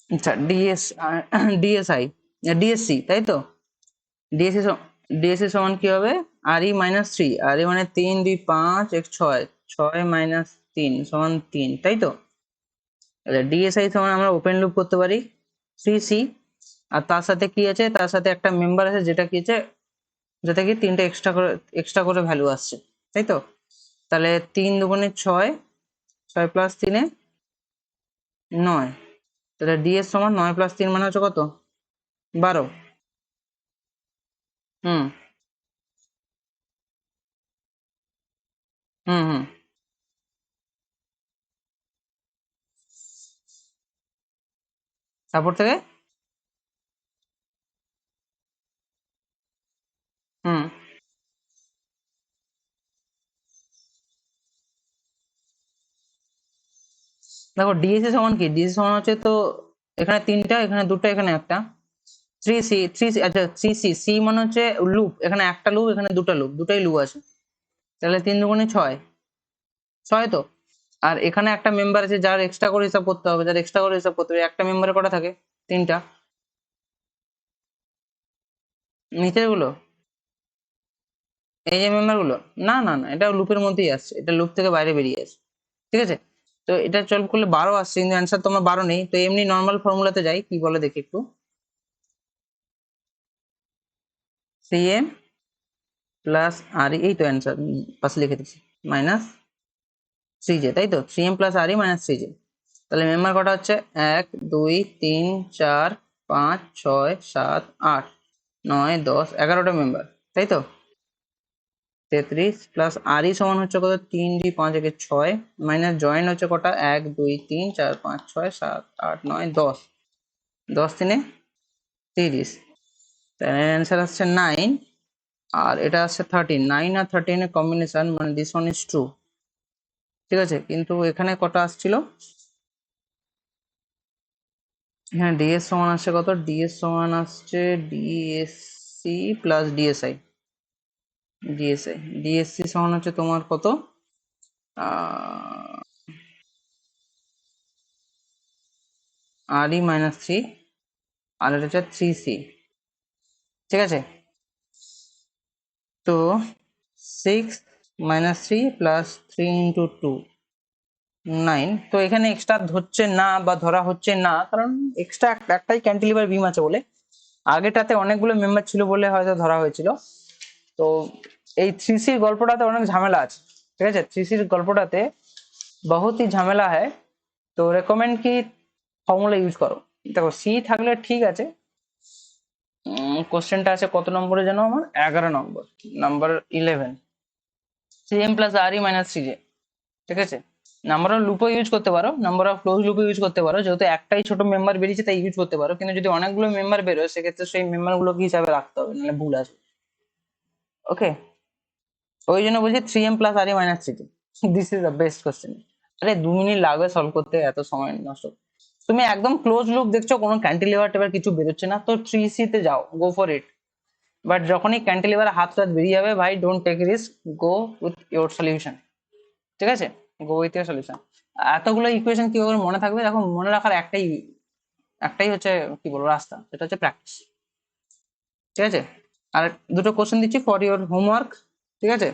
আচ্ছা, ডিএসআই, ডিএসসি, তাই তো? ডিএসসি ডিএসসি সমান কি হবে? আর ই মাইনাস থ্রি, আর ই মানে 3 2 5 এক 6, 6 - 3 = 3, তাই তো? ডিএসআই সমান আমরা ওপেন লুপ করতে পারি 3C, আর তার সাথে কি আছে, তার সাথে একটা মেম্বার আছে যেটা কি আছে, যেটা কি 3টে এক্সট্রা করে ভ্যালু আসছে, তাই তো? তাহলে 3 2 6, 6 + 3 = 9। তাহলে ডিএস সমান 9 + 3 মানে হচ্ছে কত? 12। হুম হুম হুম তারপর থেকে হুম দেখো, ডিএসসি সমান কি, ডিএসসি সমান হচ্ছে তো এখানে 3টা, এখানে 2টা, এখানে একটা। 3C, আচ্ছা 3C, সি মানে হচ্ছে লুপ, এখানে একটা লুপ, এখানে 2টা লুপ, দুটাই লুপ আছে। তাহলে 3 2 6, 6 তো। আর এখানে একটা মেম্বার আছে যার এক্সট্রা করে হিসাব করতে হবে, যার এক্সট্রা করে হিসাব করতে হবে। একটা মেম্বারে কটা থাকে? 3টা। নিচের গুলো, এই যে মেম্বার গুলো, না না না, এটা লুপের মধ্যেই আসছে, এটা লুপ থেকে বাইরে বেরিয়ে আসছে, ঠিক আছে? তো এটা সলভ করলে 12 আসছে, কিন্তু অ্যান্সার তোমার 12 নেই। তো এমনি নর্মাল ফর্মুলাতে যাই, কি বলে দেখি একটু। সিএম প্লাস আর, এই তো অ্যান্সার, পাশে লিখে দিচ্ছি, মাইনাস 3J, তাই তো? 3M + RE - 3J। তাহলে মেম্বার কটা হচ্ছে? 1 2 3 4 5 6 7 8 9 10 11টা মেম্বার, তাই তো? 33 প্লাস RE সমান হচ্ছে কত? 3 2 5 মাইনাস জয়েন হচ্ছে কটা? 1 2 3 4 5 6 7 8 9 10, 10 3 30। তাহলে অ্যান্সার আসছে 9, আর এটা আসছে 13। 9 আর 13 এর কম্বিনেশন, মানে দিস ওয়ান ইজ ট্রু, ঠিক আছে? কিন্তু এখানে কটা আসছিল? হ্যাঁ, ডিএস সমান আসছে কত? ডিএস সমান আসছে ডিএসসি প্লাস ডিএসআই, ডিএসসি সমান হচ্ছে তোমার কত? RE - 3, আর এটা হচ্ছে 3C, ঠিক আছে? তো 6 - 3 + 3 × 2 9। তো এখানে এক্সট্রা ধরছে না বা ধরা হচ্ছে না, কারণ এক্সট্রা একটাই ক্যান্টিলিভার বিম আছে বলে। আগেটাতে অনেকগুলো মেম্বার ছিল বলে হয়তো ধরা হয়েছিল। তো এই 3Cর গল্পটাতে অনেক ঝামেলা আছে, ঠিক আছে? 3Cর গল্পটাতে বহুতই ঝামেলা হয়। তো রেকমেন্ড কি ফর্মুলা ইউজ করো। দেখো, সি থাকলে ঠিক আছে। কোশ্চেনটা আছে কত নম্বরে যেন আমার? 11 নম্বর, নাম্বার 11। CM + RE - 3J, ঠিক আছে? নাম্বার অফ লুপও ইউজ করতে পারো, নাম্বার অফ ক্লোজ লুপও ইউজ করতে পারো, যেহেতু একটাই ছোট মেম্বার বেরিয়েছে তাই ইউজ করতে পারো। কিন্তু যদি অনেকগুলো মেম্বার বেরোয় সেক্ষেত্রে সেই মেম্বার গুলোকে হিসাবে রাখতে হবে, নাহলে ভুল আসবে। ওকে, ওই জন্য বলছি 3M + RE - 3J, this is the best question. আরে 2 মিনিট লাগবে সলভ করতে, এত সময় নষ্ট। তুমি একদম ক্লোজ লুপ দেখছো, কোনো ক্যান্টিলিভার টেবার কিছু বেরোচ্ছে না, তো 3C তে যাও, গো ফর ইট। বাট যখনই ক্যান্টিলিভার হাত টাত বেরিয়ে যাবে, ভাই don't take risk, go with your solution, ঠিক আছে? Go with your solution. এতগুলো ইকুয়েশন কি করে মনে থাকবে? এখন মনে রাখার একটাই একটাই হচ্ছে কি বলবো রাস্তা, সেটা হচ্ছে প্র্যাকটিস। ঠিক আছে, আর দুটো কোশ্চেন দিচ্ছি ফর ইওর হোমওয়ার্ক। ঠিক আছে,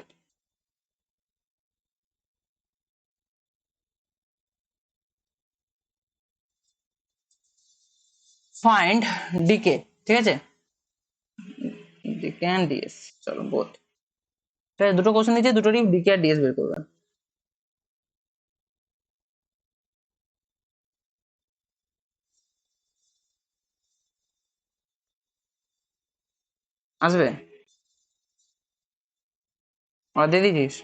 ফাইন্ড ডিকে। ঠিক আছে, ডিকে অ্যান্ড ডিএস, চলো বোথ। ঠিক আছে, দুটো কোশ্চেন দিচ্ছি, দুটোরই ডিকে আর ডিএস বের করবেন। আসবে, আর দিয়ে দিয়েছিস?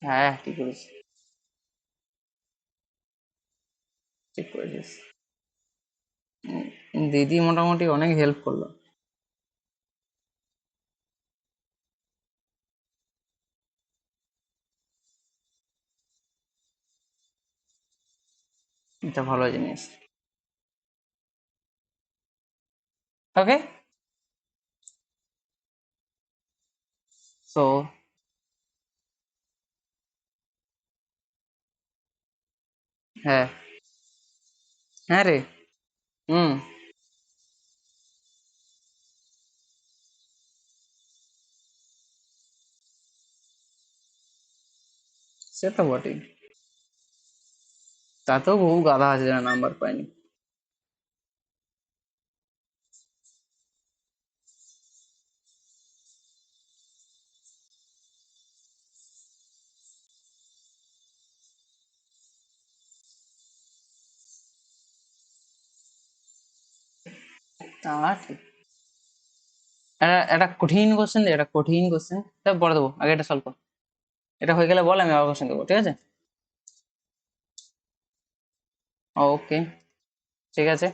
হ্যাঁ ঠিক করেছিস, ঠিক করেছিস। দিদি মোটামুটি অনেক হেল্প করলো। এটা ভালো জিনিস। ওকে, সো হ্যাঁ, হ্যাঁ রে, হুম, সে তো বটেই। তাতেও বহু গাধা আছে যারা নাম্বার পায়নি। তা ঠিক। একটা কঠিন কোশ্চেন দে, একটা কঠিন কোশ্চেন, তা পরে দেবো, আগে এটা সলভ কর। এটা হয়ে গেলে বল, আমি আবার কোশ্চেন দেবো, ঠিক আছে? ওকে, ঠিক আছে।